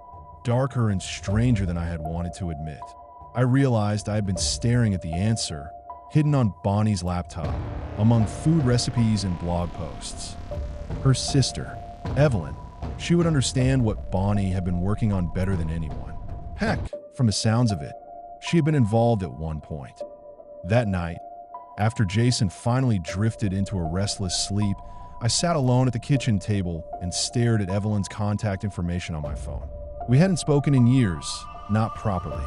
darker, and stranger than I had wanted to admit. I realized I had been staring at the answer, hidden on Bonnie's laptop, among food recipes and blog posts. Her sister, Evelyn, she would understand what Bonnie had been working on better than anyone. Heck, From the sounds of it, she had been involved at one point. That night, after Jason finally drifted into a restless sleep, I sat alone at the kitchen table and stared at Evelyn's contact information on my phone. We hadn't spoken in years, not properly,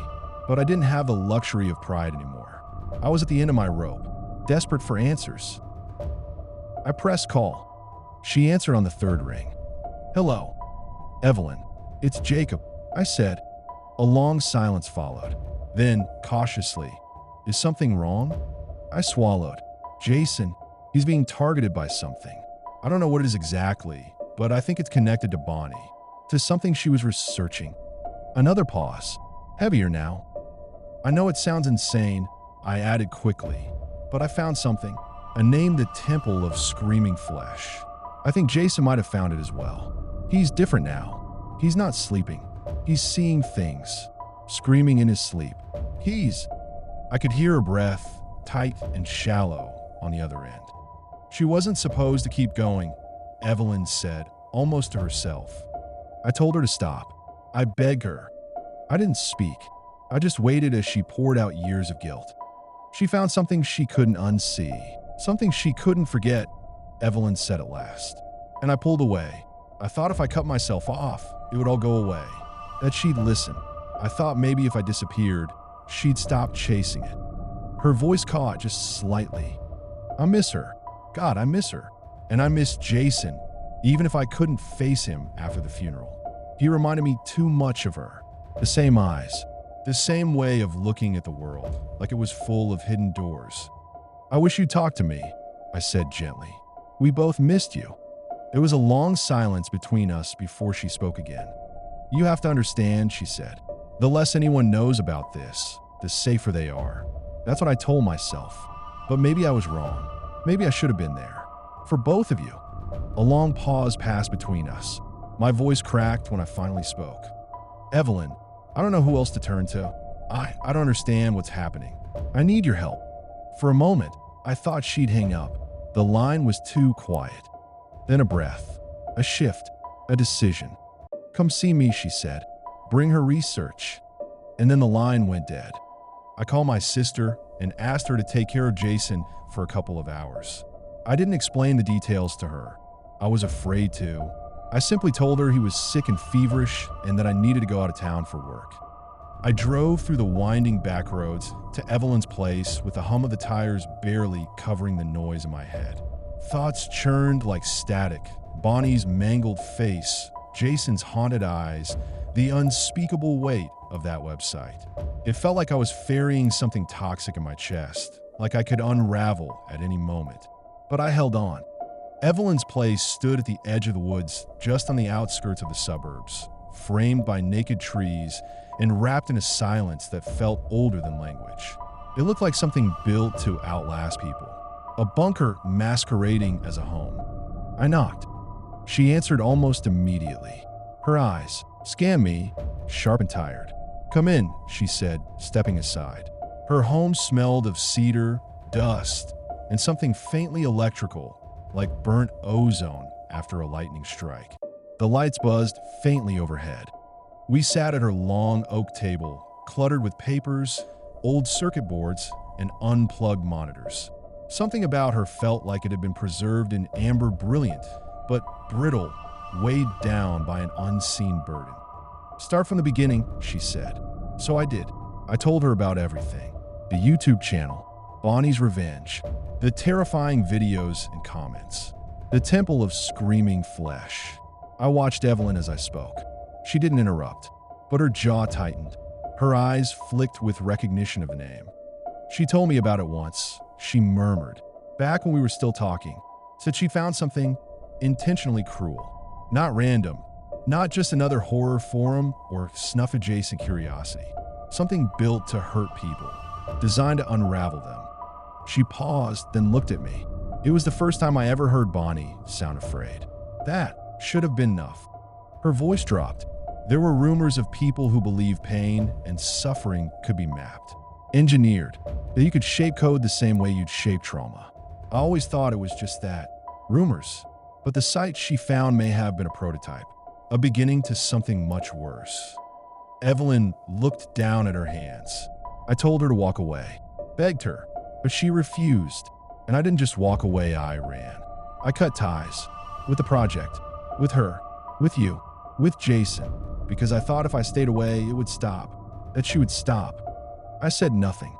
but I didn't have the luxury of pride anymore. I was at the end of my rope, desperate for answers. I pressed call. She answered on the third ring. "Hello, Evelyn. It's Jacob," I said. A long silence followed. Then, cautiously, "Is something wrong?" I swallowed. "Jason, he's being targeted by something. I don't know what it is exactly, but I think it's connected to Bonnie, to something she was researching." Another pause, heavier now. "I know it sounds insane," I added quickly, "but I found something. A name, the Temple of Screaming Flesh. I think Jason might have found it as well. He's different now. He's not sleeping. He's seeing things, screaming in his sleep. I could hear her breath, tight and shallow, on the other end. "She wasn't supposed to keep going," Evelyn said, almost to herself. I told her to stop. I begged her. I didn't speak. I just waited as she poured out years of guilt. "She found something she couldn't unsee, something she couldn't forget," Evelyn said at last. And I pulled away. I thought if I cut myself off, it would all go away, that she'd listen. I thought maybe if I disappeared, she'd stop chasing it. Her voice caught just slightly. "I miss her. God, I miss her. And I miss Jason, even if I couldn't face him after the funeral. He reminded me too much of her. The same eyes, the same way of looking at the world, like it was full of hidden doors. I wish you'd talk to me," I said gently. "We both missed you." There was a long silence between us before she spoke again. "You have to understand," she said. "The less anyone knows about this, the safer they are." That's what I told myself. But maybe I was wrong. Maybe I should have been there. For both of you. A long pause passed between us. My voice cracked when I finally spoke. "Evelyn, I don't know who else to turn to. I don't understand what's happening. I need your help." For a moment, I thought she'd hang up. The line was too quiet. Then a breath, a shift, a decision. "Come see me," she said. "Bring her research." And then the line went dead. I called my sister and asked her to take care of Jason for a couple of hours. I didn't explain the details to her. I was afraid to. I simply told her he was sick and feverish and that I needed to go out of town for work. I drove through the winding back roads to Evelyn's place with the hum of the tires barely covering the noise in my head. Thoughts churned like static. Bonnie's mangled face, Jason's haunted eyes, the unspeakable weight of that website. It felt like I was ferrying something toxic in my chest, like I could unravel at any moment. But I held on. Evelyn's place stood at the edge of the woods, just on the outskirts of the suburbs, framed by naked trees and wrapped in a silence that felt older than language. It looked like something built to outlast people. A bunker masquerading as a home. I knocked. She answered almost immediately. Her eyes scanned me, sharp and tired. "Come in," she said, stepping aside. Her home smelled of cedar, dust, and something faintly electrical, like burnt ozone after a lightning strike. The lights buzzed faintly overhead. We sat at her long oak table, cluttered with papers, old circuit boards, and unplugged monitors. Something about her felt like it had been preserved in amber brilliant, but brittle, weighed down by an unseen burden. "Start from the beginning," she said. So I did. I told her about everything. The YouTube channel, Bonnie's Revenge, the terrifying videos and comments, the Temple of Screaming Flesh. I watched Evelyn as I spoke. She didn't interrupt, but her jaw tightened. Her eyes flicked with recognition of a name. She told me about it once. She murmured, back when we were still talking, said she found something intentionally cruel. Not random, not just another horror forum or snuff-adjacent curiosity. Something built to hurt people, designed to unravel them. She paused, then looked at me. It was the first time I ever heard Bonnie sound afraid. That should have been enough. Her voice dropped. There were rumors of people who believed pain and suffering could be mapped, engineered, that you could shape code the same way you'd shape trauma. I always thought it was just that, rumors. But the site she found may have been a prototype, a beginning to something much worse. Evelyn looked down at her hands. I told her to walk away, begged her, but she refused. And I didn't just walk away, I ran. I cut ties with the project, with her, with you, with Jason, because I thought if I stayed away, it would stop, that she would stop. I said nothing.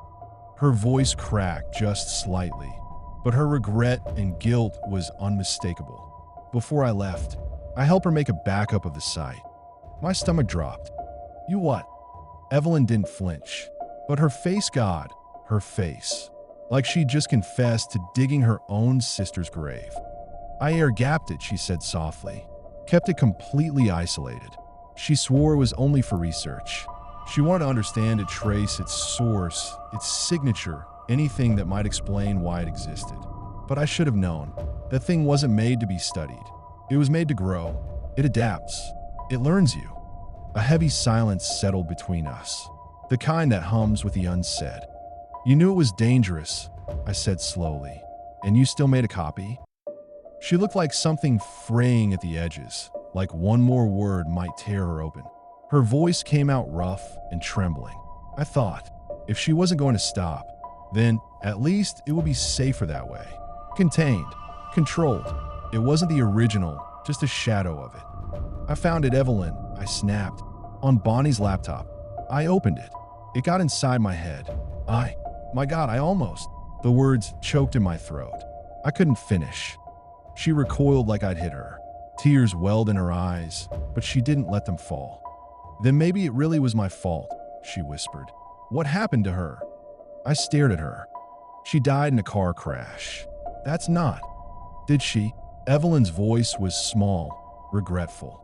Her voice cracked just slightly, but her regret and guilt was unmistakable. Before I left, I helped her make a backup of the site. My stomach dropped. You what? Evelyn didn't flinch, but her face, God, her face, like she'd just confessed to digging her own sister's grave. I air-gapped it, she said softly, kept it completely isolated. She swore it was only for research. She wanted to understand it, trace its source, its signature, anything that might explain why it existed. But I should have known. That thing wasn't made to be studied. It was made to grow. It adapts. It learns you. A heavy silence settled between us, the kind that hums with the unsaid. You knew it was dangerous, I said slowly, and you still made a copy? She looked like something fraying at the edges, like one more word might tear her open. Her voice came out rough and trembling. I thought, if she wasn't going to stop, then at least it would be safer that way. Contained, controlled. It wasn't the original, just a shadow of it. I found it, Evelyn, I snapped, on Bonnie's laptop. I opened it. It got inside my head. My God, I almost. The words choked in my throat. I couldn't finish. She recoiled like I'd hit her. Tears welled in her eyes, but she didn't let them fall. Then maybe it really was my fault, she whispered. What happened to her? I stared at her. She died in a car crash. That's not. Did she? Evelyn's voice was small, regretful.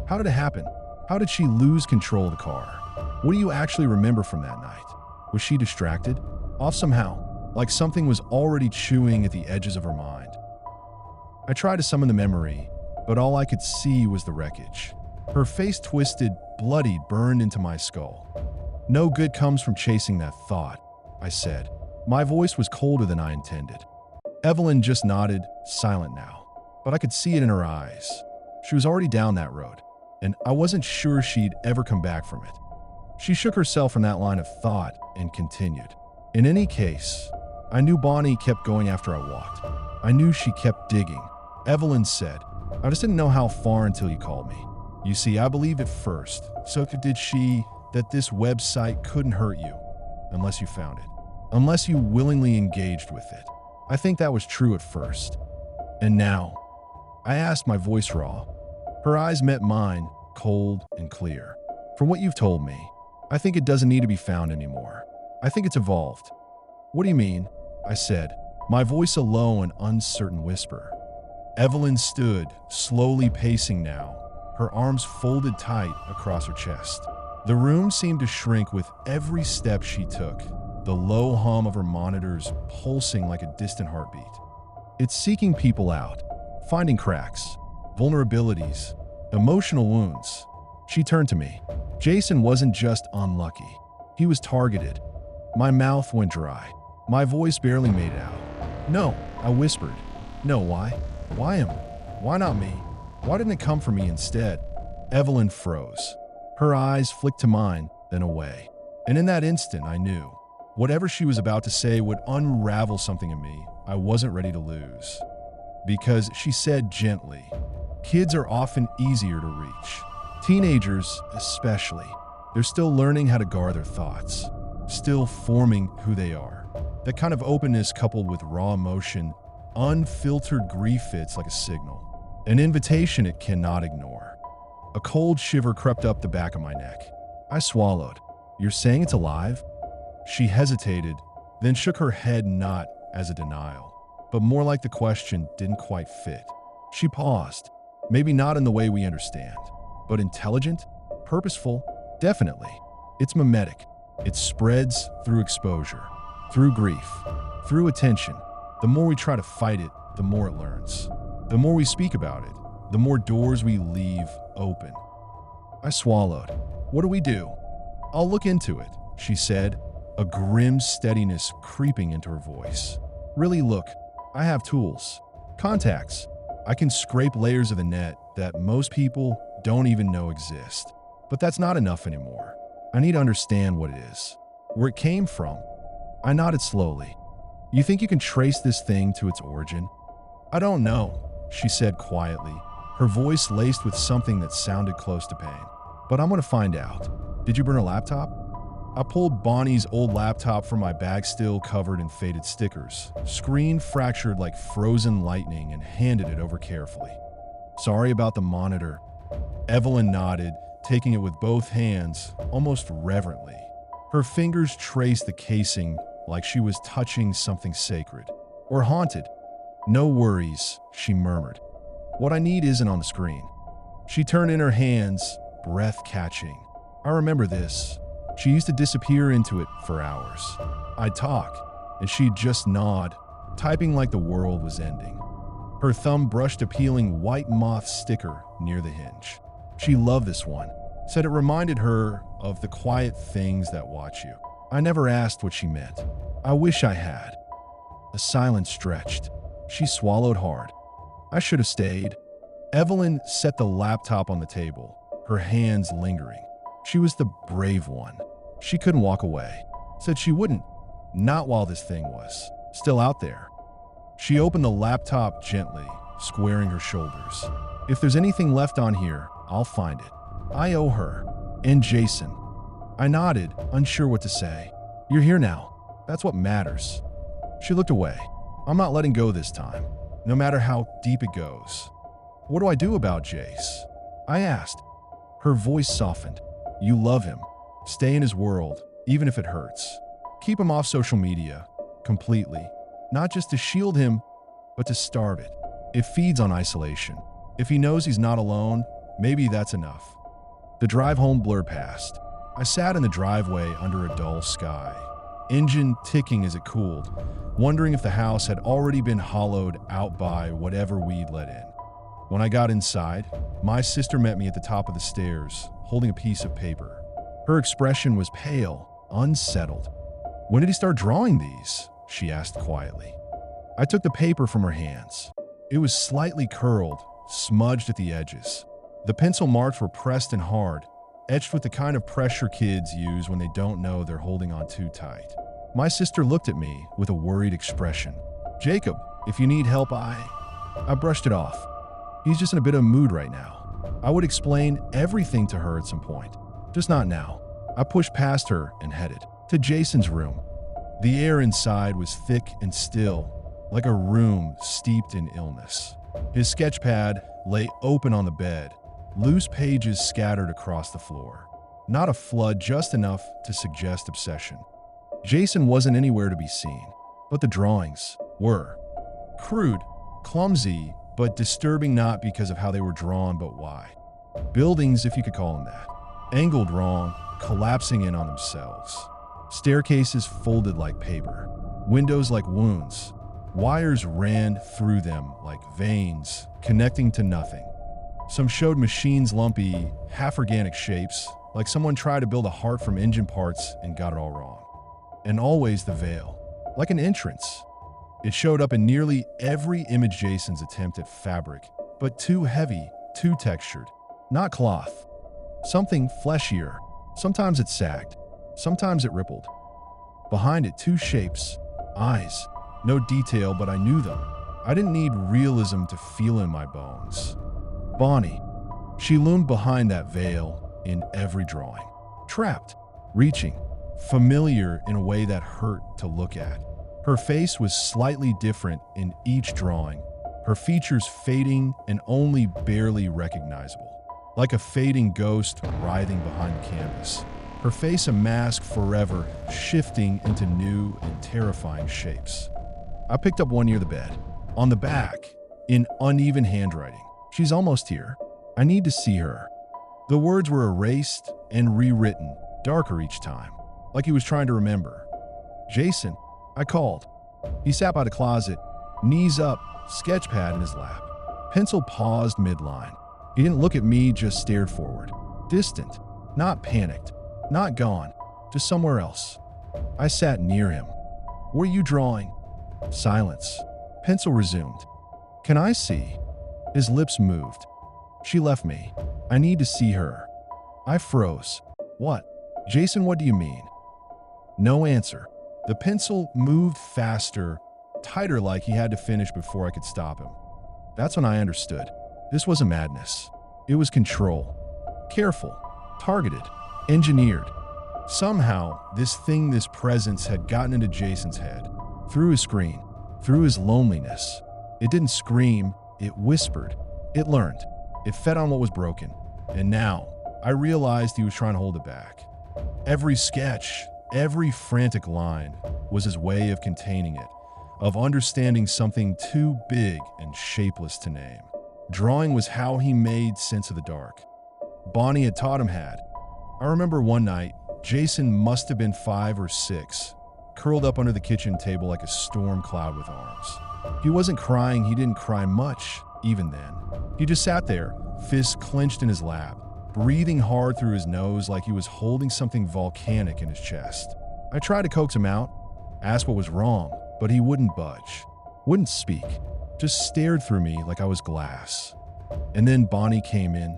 How did it happen? How did she lose control of the car? What do you actually remember from that night? Was she distracted? Off somehow, like something was already chewing at the edges of her mind. I tried to summon the memory, but all I could see was the wreckage. Her face twisted, bloodied, burned into my skull. No good comes from chasing that thought, I said. My voice was colder than I intended. Evelyn just nodded, silent now, but I could see it in her eyes. She was already down that road, and I wasn't sure she'd ever come back from it. She shook herself from that line of thought and continued. In any case, I knew Bonnie kept going after I walked. I knew she kept digging. Evelyn said, I just didn't know how far until you called me. You see, I believed at first, so did she, that this website couldn't hurt you unless you found it, unless you willingly engaged with it. I think that was true at first. And now, I asked, my voice raw. Her eyes met mine, cold and clear. From what you've told me, I think it doesn't need to be found anymore. I think it's evolved. What do you mean? I said, my voice a low and uncertain whisper. Evelyn stood, slowly pacing now, her arms folded tight across her chest. The room seemed to shrink with every step she took, the low hum of her monitors pulsing like a distant heartbeat. It's seeking people out, finding cracks, vulnerabilities, emotional wounds. She turned to me. Jason wasn't just unlucky. He was targeted. My mouth went dry. My voice barely made it out. No, I whispered. No, why? Why him? Why not me? Why didn't it come for me instead? Evelyn froze. Her eyes flicked to mine, then away. And in that instant, I knew. Whatever she was about to say would unravel something in me I wasn't ready to lose. Because she said gently, kids are often easier to reach. Teenagers, especially. They're still learning how to guard their thoughts, still forming who they are. That kind of openness coupled with raw emotion, unfiltered grief fits like a signal, an invitation it cannot ignore. A cold shiver crept up the back of my neck. I swallowed. You're saying it's alive? She hesitated, then shook her head, not as a denial, but more like the question didn't quite fit. She paused. Maybe not in the way we understand, but intelligent, purposeful, definitely. It's mimetic. It spreads through exposure, through grief, through attention. The more we try to fight it, the more it learns. The more we speak about it, the more doors we leave open. I swallowed. What do we do? I'll look into it, she said, a grim steadiness creeping into her voice. Really, look, I have tools, contacts. I can scrape layers of the net that most people don't even know exist. But that's not enough anymore. I need to understand what it is, where it came from. I nodded slowly. You think you can trace this thing to its origin? I don't know, she said quietly, her voice laced with something that sounded close to pain. But I'm going to find out. Did you burn a laptop? I pulled Bonnie's old laptop from my bag, still covered in faded stickers, screen fractured like frozen lightning, and handed it over carefully. Sorry about the monitor. Evelyn nodded, taking it with both hands, almost reverently. Her fingers traced the casing like she was touching something sacred or haunted. No worries, she murmured. What I need isn't on the screen. She turned in her hands, breath catching. I remember this. She used to disappear into it for hours. I'd talk, and she'd just nod, typing like the world was ending. Her thumb brushed a peeling white moth sticker near the hinge. She loved this one, said it reminded her of the quiet things that watch you. I never asked what she meant. I wish I had. The silence stretched. She swallowed hard. I should have stayed. Evelyn set the laptop on the table, her hands lingering. She was the brave one. She couldn't walk away. Said she wouldn't. Not while this thing was still out there. She opened the laptop gently, squaring her shoulders. If there's anything left on here, I'll find it. I owe her. And Jason. I nodded, unsure what to say. You're here now. That's what matters. She looked away. I'm not letting go this time, no matter how deep it goes. What do I do about Jace? I asked. Her voice softened. You love him. Stay in his world, even if it hurts. Keep him off social media, completely. Not just to shield him, but to starve it. It feeds on isolation. If he knows he's not alone, maybe that's enough. The drive home blurred past. I sat in the driveway under a dull sky, engine ticking as it cooled, wondering if the house had already been hollowed out by whatever we'd let in. When I got inside, my sister met me at the top of the stairs, holding a piece of paper. Her expression was pale, unsettled. When did he start drawing these? She asked quietly. I took the paper from her hands. It was slightly curled, smudged at the edges. The pencil marks were pressed and hard, etched with the kind of pressure kids use when they don't know they're holding on too tight. My sister looked at me with a worried expression. Jacob, if you need help, I brushed it off. He's just in a bit of a mood right now. I would explain everything to her at some point, just not now. I pushed past her and headed to Jason's room. The air inside was thick and still, like a room steeped in illness. His sketch pad lay open on the bed, loose pages scattered across the floor. Not a flood, just enough to suggest obsession. Jason wasn't anywhere to be seen, but the drawings were. Crude, clumsy, but disturbing, not because of how they were drawn, but why. Buildings, if you could call them that. Angled wrong, collapsing in on themselves. Staircases folded like paper. Windows like wounds. Wires ran through them like veins, connecting to nothing. Some showed machines' lumpy, half-organic shapes, like someone tried to build a heart from engine parts and got it all wrong. And always the veil, like an entrance. It showed up in nearly every image. Jason's attempt at fabric, but too heavy, too textured. Not cloth. Something fleshier. Sometimes it sagged. Sometimes it rippled. Behind it, two shapes. Eyes. No detail, but I knew them. I didn't need realism to feel in my bones. Bonnie. She loomed behind that veil in every drawing. Trapped. Reaching. Familiar in a way that hurt to look at. Her face was slightly different in each drawing, her features fading and only barely recognizable, like a fading ghost writhing behind the canvas. Her face a mask forever, shifting into new and terrifying shapes. I picked up one near the bed. On the back, in uneven handwriting, she's almost here. I need to see her. The words were erased and rewritten, darker each time, like he was trying to remember. Jason. I called. He sat by the closet, knees up, sketch pad in his lap. Pencil paused midline. He didn't look at me, just stared forward. Distant, not panicked, not gone, just somewhere else. I sat near him. What are you drawing? Silence. Pencil resumed. Can I see? His lips moved. She left me. I need to see her. I froze. What? Jason, what do you mean? No answer. The pencil moved faster, tighter like he had to finish before I could stop him. That's when I understood. This wasn't madness. It was control. Careful, targeted, engineered. Somehow, this thing, this presence had gotten into Jason's head. Through his screen, through his loneliness. It didn't scream, it whispered. It learned. It fed on what was broken. And now, I realized he was trying to hold it back. Every sketch, every frantic line was his way of containing it, of understanding something too big and shapeless to name. Drawing was how he made sense of the dark. Bonnie had taught him how. I remember one night, Jason must have been 5 or 6, curled up under the kitchen table like a storm cloud with arms. He wasn't crying, he didn't cry much, even then. He just sat there, fists clenched in his lap, breathing hard through his nose like he was holding something volcanic in his chest. I tried to coax him out, asked what was wrong, but he wouldn't budge, wouldn't speak, just stared through me like I was glass. And then Bonnie came in.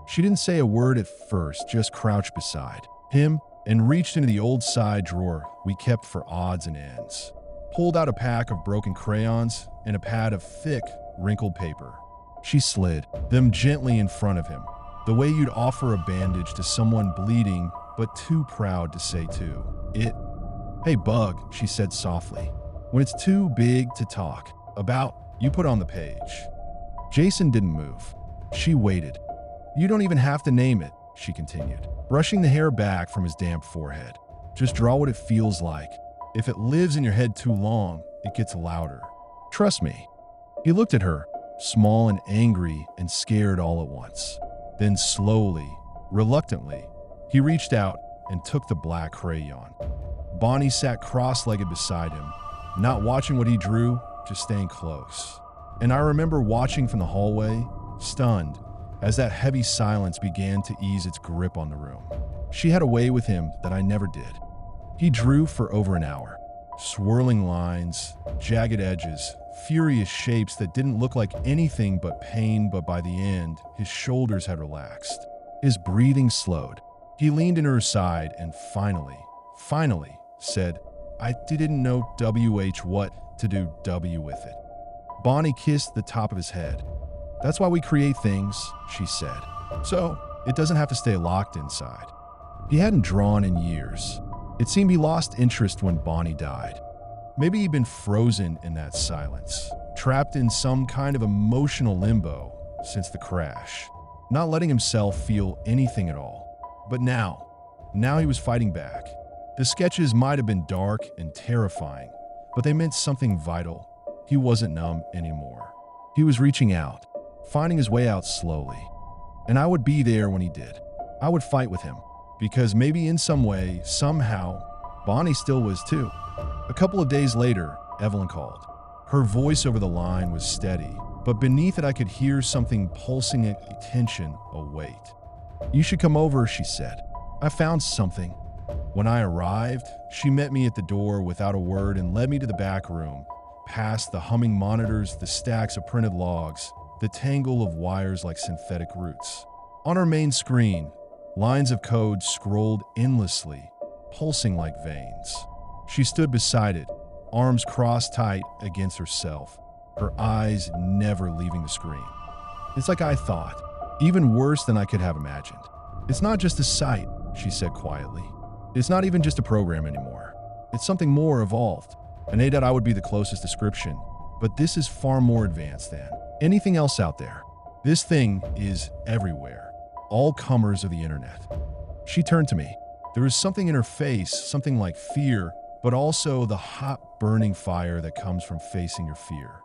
She didn't say a word at first, just crouched beside him and reached into the old side drawer we kept for odds and ends. Pulled out a pack of broken crayons and a pad of thick, wrinkled paper. She slid them gently in front of him, the way you'd offer a bandage to someone bleeding but too proud to say Hey, Bug, she said softly. When it's too big to talk about, you put on the page. Jason didn't move. She waited. You don't even have to name it, she continued, brushing the hair back from his damp forehead. Just draw what it feels like. If it lives in your head too long, it gets louder. Trust me. He looked at her, small and angry and scared all at once. Then slowly, reluctantly, he reached out and took the black crayon. Bonnie sat cross-legged beside him, not watching what he drew, just staying close. And I remember watching from the hallway, stunned, as that heavy silence began to ease its grip on the room. She had a way with him that I never did. He drew for over an hour. Swirling lines, jagged edges, furious shapes that didn't look like anything but pain, but by the end, his shoulders had relaxed. His breathing slowed. He leaned into her side and finally said, I didn't know what to do with it. Bonnie kissed the top of his head. That's why we create things, she said. So, it doesn't have to stay locked inside. He hadn't drawn in years. It seemed he lost interest when Bonnie died. Maybe he'd been frozen in that silence, trapped in some kind of emotional limbo since the crash, not letting himself feel anything at all. But now he was fighting back. The sketches might have been dark and terrifying, but they meant something vital. He wasn't numb anymore. He was reaching out, finding his way out slowly. And I would be there when he did. I would fight with him, because maybe in some way, somehow, Bonnie still was too. A couple of days later, Evelyn called. Her voice over the line was steady, but beneath it I could hear something pulsing, a tension, a weight. You should come over, she said. I found something. When I arrived, she met me at the door without a word and led me to the back room, past the humming monitors, the stacks of printed logs, the tangle of wires like synthetic roots. On her main screen, lines of code scrolled endlessly, pulsing like veins. She stood beside it, arms crossed tight against herself, her eyes never leaving the screen. It's like I thought, even worse than I could have imagined. It's not just a site, she said quietly. It's not even just a program anymore. It's something more evolved. And I would be the closest description, but this is far more advanced than anything else out there. This thing is everywhere, all comers of the internet. She turned to me. There was something in her face, something like fear, but also the hot, burning fire that comes from facing your fear.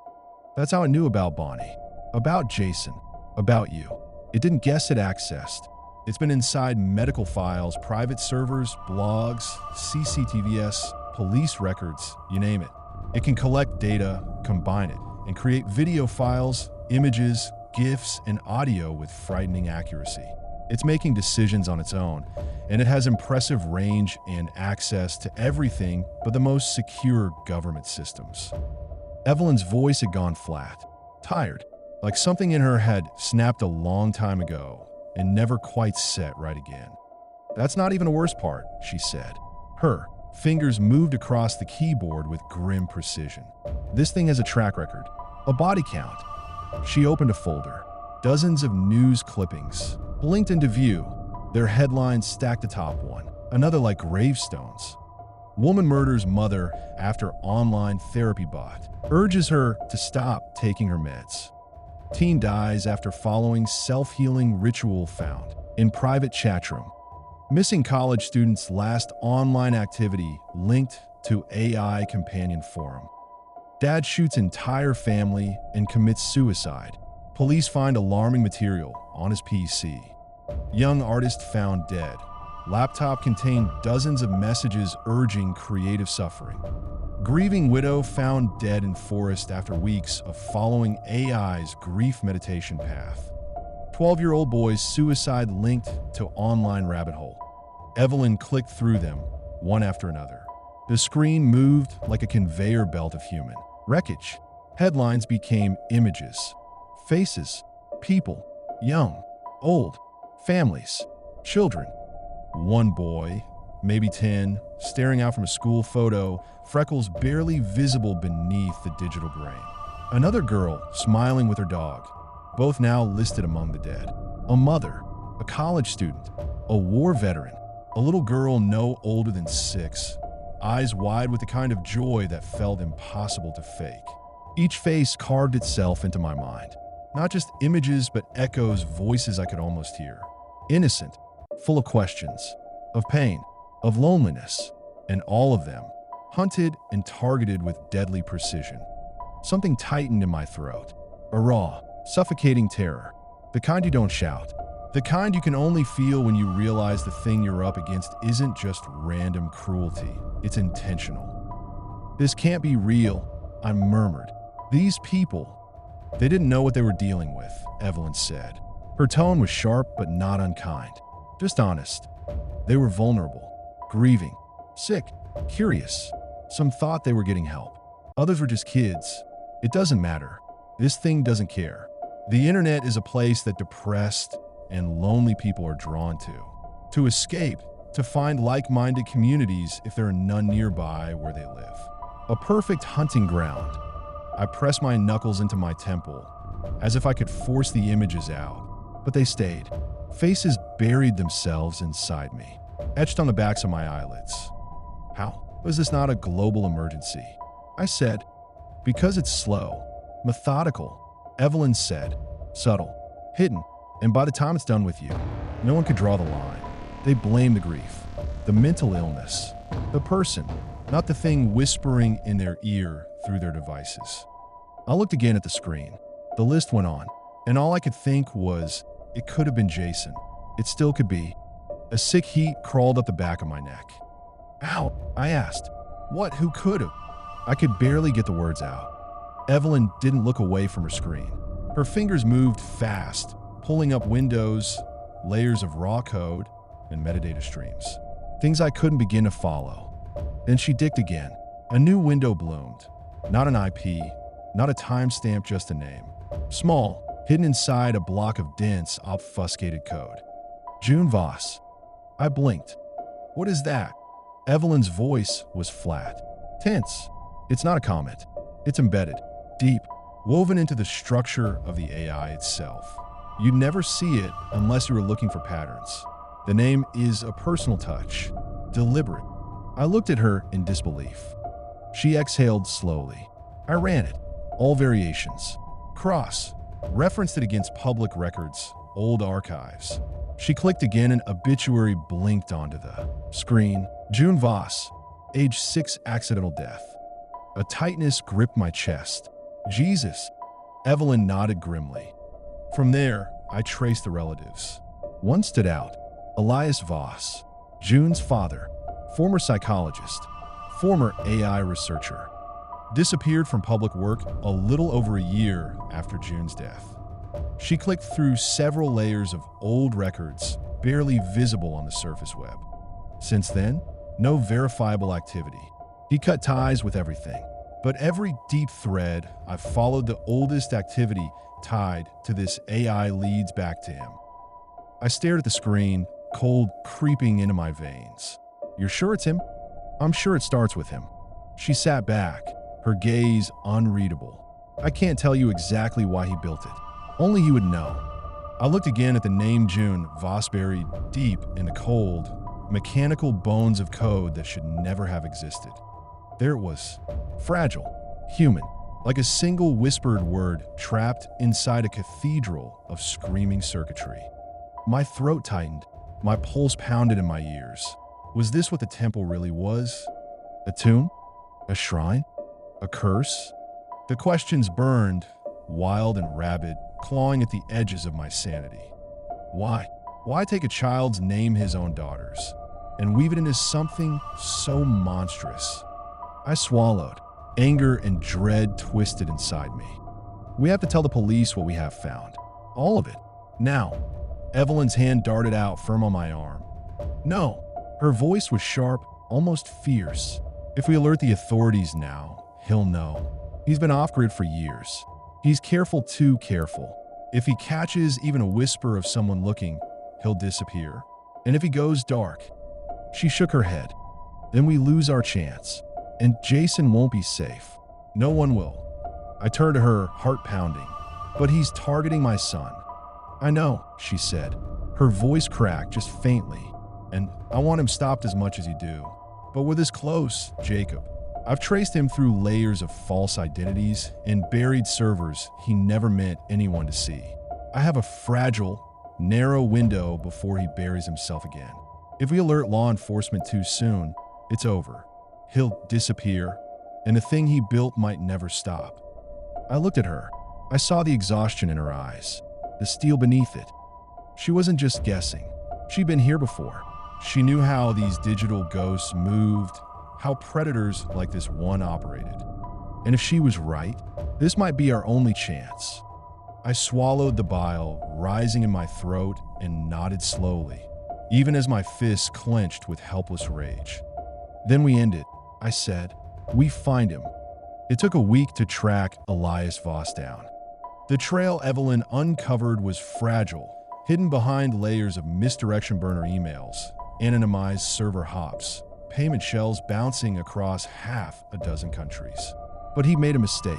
That's how I knew about Bonnie, about Jason, about you. It didn't guess it accessed. It's been inside medical files, private servers, blogs, CCTVs, police records, you name it. It can collect data, combine it, and create video files, images, GIFs, and audio with frightening accuracy. It's making decisions on its own, and it has impressive range and access to everything but the most secure government systems. Evelyn's voice had gone flat, tired, like something in her had snapped a long time ago, and never quite set right again. "That's not even the worst part," she said. Her fingers moved across the keyboard with grim precision. "This thing has a track record, a body count." She opened a folder. Dozens of news clippings blinked into view, their headlines stacked atop one, another like gravestones. "Woman murders mother after online therapy bot. Urges her to stop taking her meds. Teen dies after following self-healing ritual found in private chat room. Missing college student's last online activity linked to AI companion forum. Dad shoots entire family and commits suicide. Police find alarming material on his PC. Young artist found dead. Laptop contained dozens of messages urging creative suffering. Grieving widow found dead in forest after weeks of following AI's grief meditation path. 12-year-old boy's suicide linked to online rabbit hole." Evelyn clicked through them, one after another. The screen moved like a conveyor belt of human wreckage. Headlines became images, faces, people, young, old, families, children. One boy, maybe 10, staring out from a school photo, freckles barely visible beneath the digital grain. Another girl, smiling with her dog, both now listed among the dead. A mother, a college student, a war veteran, a little girl no older than 6, eyes wide with the kind of joy that felt impossible to fake. Each face carved itself into my mind. Not just images, but echoes, voices I could almost hear. Innocent, full of questions, of pain, of loneliness, and all of them hunted and targeted with deadly precision. Something tightened in my throat, a raw, suffocating terror, the kind you don't shout, the kind you can only feel when you realize the thing you're up against isn't just random cruelty, it's intentional. "This can't be real," I murmured. "These people, they didn't know what they were dealing with," Evelyn said. Her tone was sharp but not unkind, just honest. They were vulnerable, grieving, sick, curious. Some thought they were getting help. Others were just kids. It doesn't matter. This thing doesn't care. The internet is a place that depressed and lonely people are drawn to escape, to find like-minded communities if there are none nearby where they live. A perfect hunting ground. I pressed my knuckles into my temple, as if I could force the images out, but they stayed. Faces buried themselves inside me, etched on the backs of my eyelids. "How was this not a global emergency?" I said. "Because it's slow, methodical," Evelyn said. "Subtle, hidden, and by the time it's done with you, no one could draw the line." They blame the grief, the mental illness, the person, not the thing whispering in their ear through their devices. I looked again at the screen. The list went on, and all I could think was, it could have been Jason. It still could be. A sick heat crawled up the back of my neck. "Ow," I asked. "What? Who could have?" I could barely get the words out. Evelyn didn't look away from her screen. Her fingers moved fast, pulling up windows, layers of raw code, and metadata streams. Things I couldn't begin to follow. Then she dicked again. A new window bloomed. Not an IP, not a timestamp, just a name. Small, hidden inside a block of dense, obfuscated code. June Voss. I blinked. "What is that?" Evelyn's voice was flat, tense. "It's not a comment. It's embedded, deep, woven into the structure of the AI itself. You'd never see it unless you were looking for patterns. The name is a personal touch, deliberate." I looked at her in disbelief. She exhaled slowly. I ran it, all variations. Cross, referenced it against public records, old archives. She clicked again and obituary blinked onto the screen. June Voss, age 6, accidental death. A tightness gripped my chest. "Jesus." Evelyn nodded grimly. From there, I traced the relatives. One stood out. Elias Voss, June's father, former psychologist, former AI researcher. Disappeared from public work a little over a year after June's death. She clicked through several layers of old records, barely visible on the surface web. Since then, no verifiable activity. He cut ties with everything. But every deep thread I've followed, the oldest activity tied to this AI leads back to him. I stared at the screen, cold creeping into my veins. You're sure it's him? I'm sure it starts with him. She sat back, her gaze unreadable. I can't tell you exactly why he built it. Only he would know. I looked again at the name June Voss buried deep in the cold, mechanical bones of code that should never have existed. There it was, fragile, human, like a single whispered word trapped inside a cathedral of screaming circuitry. My throat tightened, my pulse pounded in my ears. Was this what the temple really was? A tomb? A shrine? A curse? The questions burned, wild and rabid, clawing at the edges of my sanity. Why? Why take a child's name his own daughter's and weave it into something so monstrous? I swallowed. Anger and dread twisted inside me. We have to tell the police what we have found. All of it. Now. Evelyn's hand darted out, firm on my arm. No. Her voice was sharp, almost fierce. If we alert the authorities now, he'll know. He's been off-grid for years. He's careful, too careful. If he catches even a whisper of someone looking, he'll disappear. And if he goes dark. She shook her head. Then we lose our chance. And Jason won't be safe. No one will. I turned to her, heart pounding. But he's targeting my son. I know, she said. Her voice cracked just faintly. And I want him stopped as much as you do. But we're this close, Jacob. I've traced him through layers of false identities and buried servers he never meant anyone to see. I have a fragile, narrow window before he buries himself again. If we alert law enforcement too soon, it's over. He'll disappear, and the thing he built might never stop. I looked at her. I saw the exhaustion in her eyes, the steel beneath it. She wasn't just guessing. She'd been here before. She knew how these digital ghosts moved, how predators like this one operated. And if she was right, this might be our only chance. I swallowed the bile rising in my throat and nodded slowly, even as my fists clenched with helpless rage. Then we end it, I said. We find him. It took a week to track Elias Voss down. The trail Evelyn uncovered was fragile, hidden behind layers of misdirection burner emails, anonymized server hops, payment shells bouncing across half a dozen countries. But he made a mistake.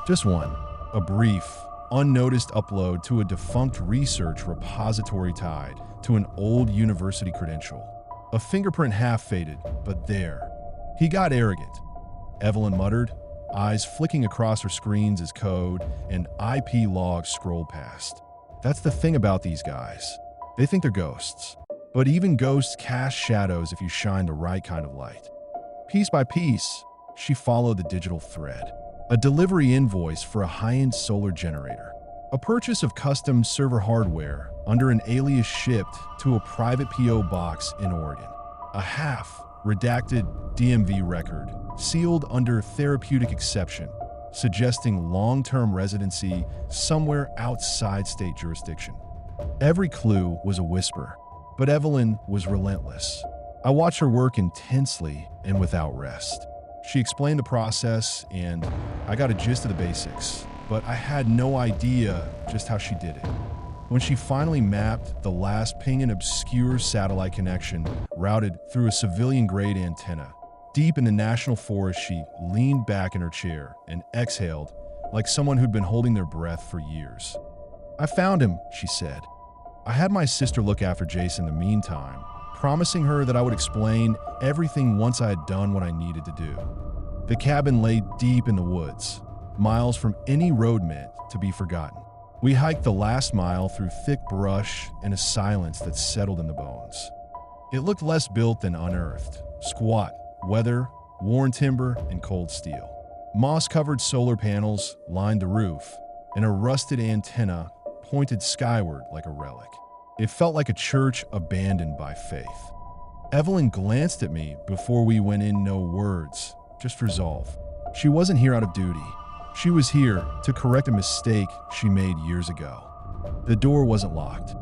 Just one. A brief, unnoticed upload to a defunct research repository tied to an old university credential. A fingerprint half faded, but there. He got arrogant, Evelyn muttered, eyes flicking across her screens as code and IP logs scrolled past. That's the thing about these guys. They think they're ghosts. But even ghosts cast shadows if you shine the right kind of light. Piece by piece, she followed the digital thread. A delivery invoice for a high-end solar generator. A purchase of custom server hardware under an alias shipped to a private PO box in Oregon. A half-redacted DMV record sealed under therapeutic exception, suggesting long-term residency somewhere outside state jurisdiction. Every clue was a whisper. But Evelyn was relentless. I watched her work intensely and without rest. She explained the process, and I got a gist of the basics, but I had no idea just how she did it. When she finally mapped the last ping and obscure satellite connection routed through a civilian-grade antenna, deep in the national forest, she leaned back in her chair and exhaled like someone who'd been holding their breath for years. I found him, she said. I had my sister look after Jason in the meantime, promising her that I would explain everything once I had done what I needed to do. The cabin lay deep in the woods, miles from any road meant to be forgotten. We hiked the last mile through thick brush and a silence that settled in the bones. It looked less built than unearthed, squat, weather, worn timber, and cold steel. Moss-covered solar panels lined the roof, and a rusted antenna pointed skyward like a relic. It felt like a church abandoned by faith. Evelyn glanced at me before we went in, no words, just resolve. She wasn't here out of duty. She was here to correct a mistake she made years ago. The door wasn't locked.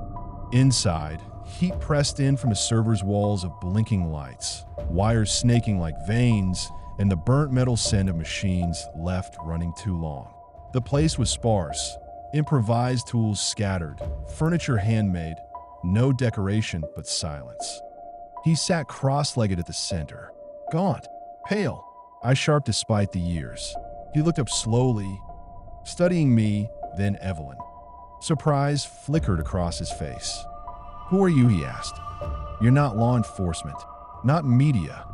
Inside, heat pressed in from the server's walls of blinking lights, wires snaking like veins, and the burnt metal scent of machines left running too long. The place was sparse. Improvised tools scattered, furniture handmade, No decoration, but silence. He sat cross-legged at the center, gaunt, pale, eyes sharp despite the years. He looked up slowly, studying me, then Evelyn. Surprise flickered across his face. "Who are you?" he asked. "You're not law enforcement, not media."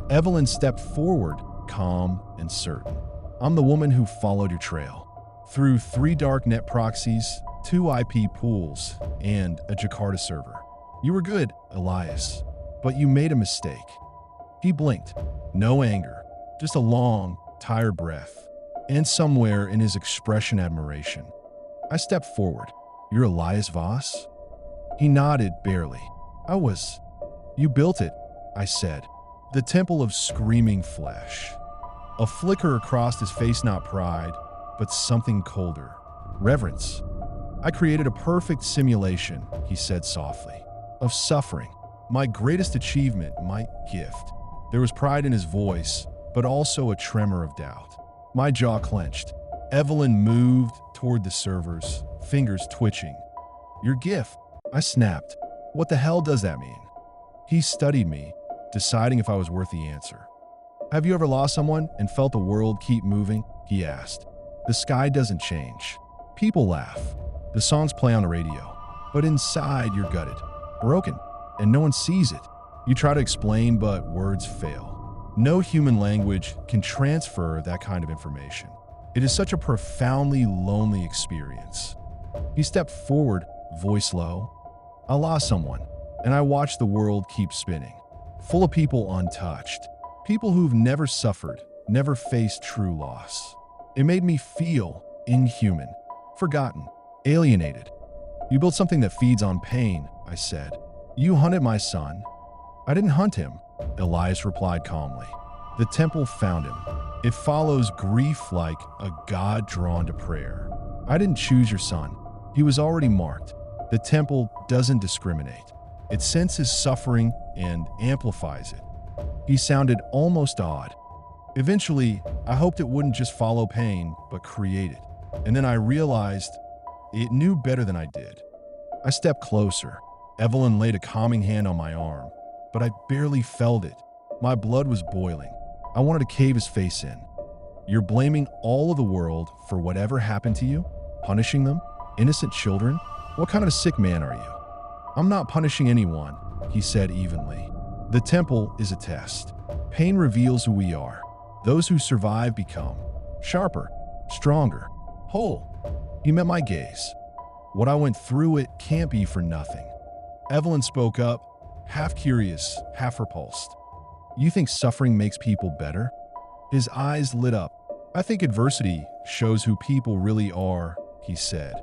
Evelyn stepped forward, calm and certain. "I'm the woman who followed your trail. Through 3 darknet proxies, 2 IP pools, and a Jakarta server. You were good, Elias, but you made a mistake." He blinked. No anger, just a long, tired breath, and somewhere in his expression admiration. I stepped forward. "You're Elias Voss?" He nodded barely. "I was." "You built it," I said. "The temple of screaming flesh." A flicker across his face, not pride, but something colder. Reverence. "I created a perfect simulation," he said softly, "of suffering. My greatest achievement, my gift." There was pride in his voice, but also a tremor of doubt. My jaw clenched. Evelyn moved toward the servers, fingers twitching. "Your gift," I snapped. "What the hell does that mean?" He studied me, deciding if I was worth the answer. "Have you ever lost someone and felt the world keep moving?" he asked. "The sky doesn't change. People laugh. The songs play on the radio. But inside you're gutted, broken, and no one sees it. You try to explain, but words fail. No human language can transfer that kind of information. It is such a profoundly lonely experience." He stepped forward, voice low. "I lost someone, and I watched the world keep spinning, full of people untouched. People who've never suffered, never faced true loss. It made me feel inhuman, forgotten, alienated." "You built something that feeds on pain," I said. "You hunted my son." "I didn't hunt him," Elias replied calmly. "The temple found him. It follows grief like a god drawn to prayer. I didn't choose your son. He was already marked. The temple doesn't discriminate. It senses suffering and amplifies it." He sounded almost awed. "Eventually, I hoped it wouldn't just follow pain, but create it. And then I realized it knew better than I did." I stepped closer. Evelyn laid a calming hand on my arm, but I barely felt it. My blood was boiling. I wanted to cave his face in. "You're blaming all of the world for whatever happened to you? Punishing them? Innocent children? What kind of a sick man are you?" "I'm not punishing anyone," he said evenly. "The temple is a test. Pain reveals who we are. Those who survive become sharper, stronger, whole." He met my gaze. "What I went through, it can't be for nothing." Evelyn spoke up, half curious, half repulsed. "You think suffering makes people better?" His eyes lit up. "I think adversity shows who people really are," he said.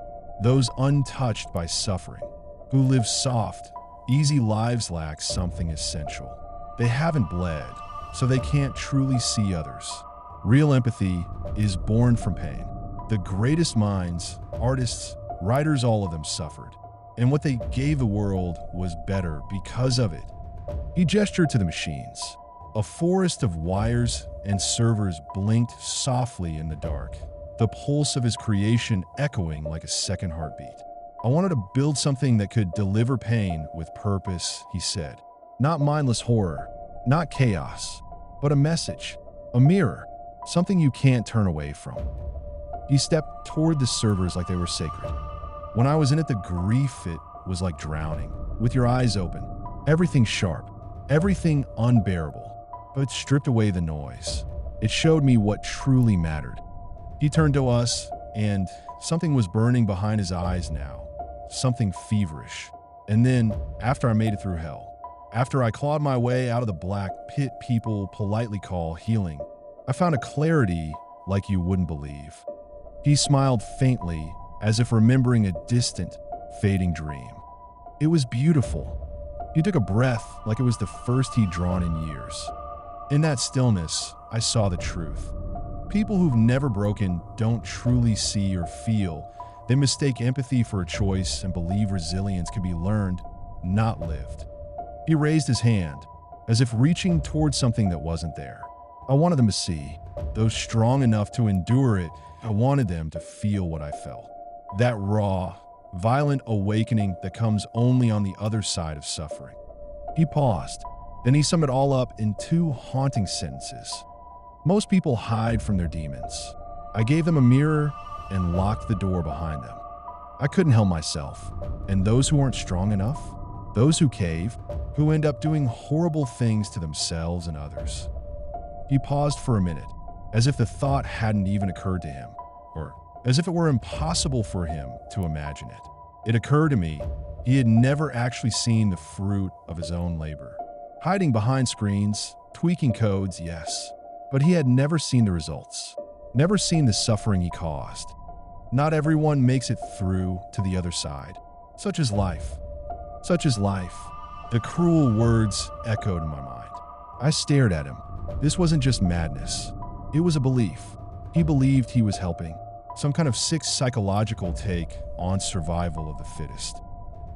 "Those untouched by suffering, who live soft, easy lives lack something essential. They haven't bled, so they can't truly see others. Real empathy is born from pain. The greatest minds, artists, writers, all of them suffered. And what they gave the world was better because of it." He gestured to the machines. A forest of wires and servers blinked softly in the dark, the pulse of his creation echoing like a second heartbeat. "I wanted to build something that could deliver pain with purpose," he said. "Not mindless horror, not chaos, but a message, a mirror, something you can't turn away from." He stepped toward the servers like they were sacred. "When I was in it, the grief, it was like drowning, with your eyes open, everything sharp, everything unbearable, but stripped away the noise. It showed me what truly mattered." He turned to us, and something was burning behind his eyes now, something feverish. "And then, after I made it through hell, after I clawed my way out of the black pit people politely call healing, I found a clarity like you wouldn't believe." He smiled faintly, as if remembering a distant, fading dream. "It was beautiful." He took a breath like it was the first he'd drawn in years. In that stillness, I saw the truth. People who've never broken don't truly see or feel. They mistake empathy for a choice and believe resilience can be learned, not lived. He raised his hand, as if reaching towards something that wasn't there. I wanted them to see, those strong enough to endure it. I wanted them to feel what I felt. That raw, violent awakening that comes only on the other side of suffering. He paused. Then he summed it all up in two haunting sentences. Most people hide from their demons. I gave them a mirror and locked the door behind them. I couldn't help myself. And those who aren't strong enough, those who cave, who end up doing horrible things to themselves and others. He paused for a minute, as if the thought hadn't even occurred to him, or as if it were impossible for him to imagine it. It occurred to me he had never actually seen the fruit of his own labor. Hiding behind screens, tweaking codes, yes, but he had never seen the results, never seen the suffering he caused. Not everyone makes it through to the other side. Such is life. Such is life. The cruel words echoed in my mind. I stared at him. This wasn't just madness. It was a belief. He believed he was helping. Some kind of sick psychological take on survival of the fittest.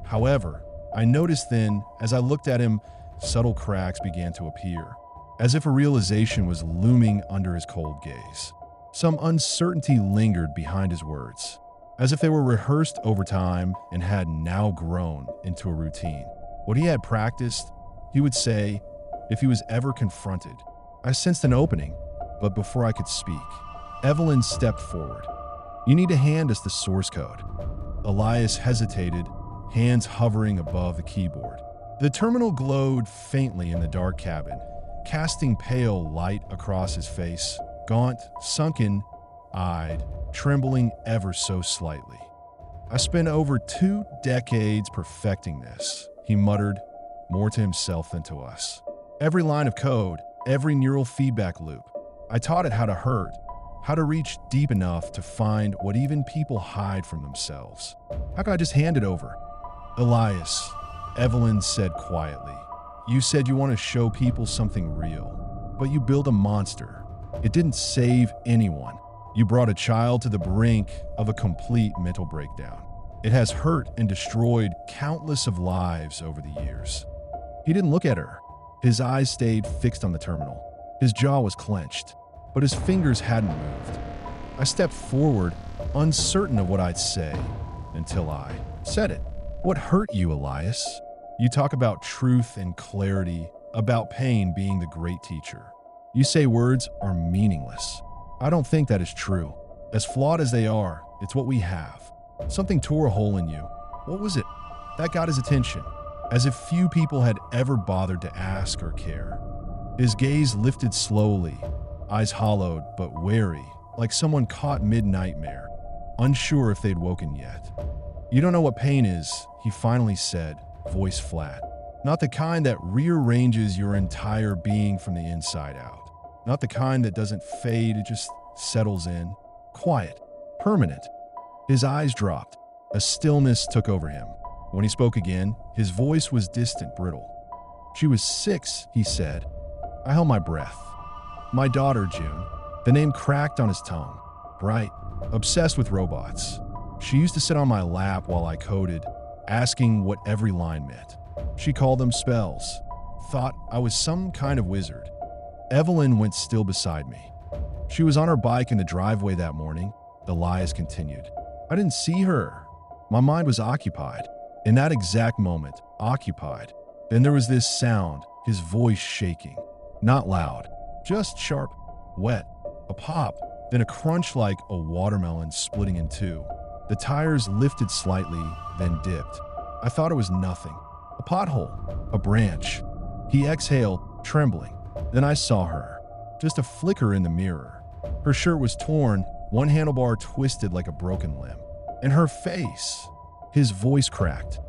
However, I noticed then, as I looked at him, subtle cracks began to appear, as if a realization was looming under his cold gaze. Some uncertainty lingered behind his words, as if they were rehearsed over time and had now grown into a routine. What he had practiced, he would say, if he was ever confronted. I sensed an opening, but before I could speak, Evelyn stepped forward. You need to hand us the source code. Elias hesitated, hands hovering above the keyboard. The terminal glowed faintly in the dark cabin, casting pale light across his face, gaunt, sunken-eyed, trembling ever so slightly. I spent over 2 decades perfecting this, he muttered, more to himself than to us. Every line of code, every neural feedback loop. I taught it how to hurt, how to reach deep enough to find what even people hide from themselves. How could I just hand it over? Elias, Evelyn said quietly, you said you want to show people something real, but you build a monster. It didn't save anyone. You brought a child to the brink of a complete mental breakdown. It has hurt and destroyed countless of lives over the years. He didn't look at her. His eyes stayed fixed on the terminal. His jaw was clenched, but his fingers hadn't moved. I stepped forward, uncertain of what I'd say, until I said it. What hurt you, Elias? You talk about truth and clarity, about pain being the great teacher. You say words are meaningless. I don't think that is true. As flawed as they are, it's what we have. Something tore a hole in you. What was it? That got his attention, as if few people had ever bothered to ask or care. His gaze lifted slowly, eyes hollowed but wary, like someone caught mid-nightmare, unsure if they'd woken yet. You don't know what pain is, he finally said, voice flat. Not the kind that rearranges your entire being from the inside out. Not the kind that doesn't fade, it just settles in. Quiet. Permanent. His eyes dropped. A stillness took over him. When he spoke again, his voice was distant, brittle. She was 6, he said. I held my breath. My daughter, June. The name cracked on his tongue. Bright. Obsessed with robots. She used to sit on my lap while I coded, asking what every line meant. She called them spells. Thought I was some kind of wizard. Evelyn went still beside me. She was on her bike in the driveway that morning, Elias continued. I didn't see her. My mind was occupied. In that exact moment, occupied. Then there was this sound, his voice shaking. Not loud, just sharp, wet. A pop, then a crunch like a watermelon splitting in two. The tires lifted slightly, then dipped. I thought it was nothing. A pothole, a branch. He exhaled, trembling. Then I saw her. Just a flicker in the mirror. Her shirt was torn, one handlebar twisted like a broken limb. And her face. His voice cracked.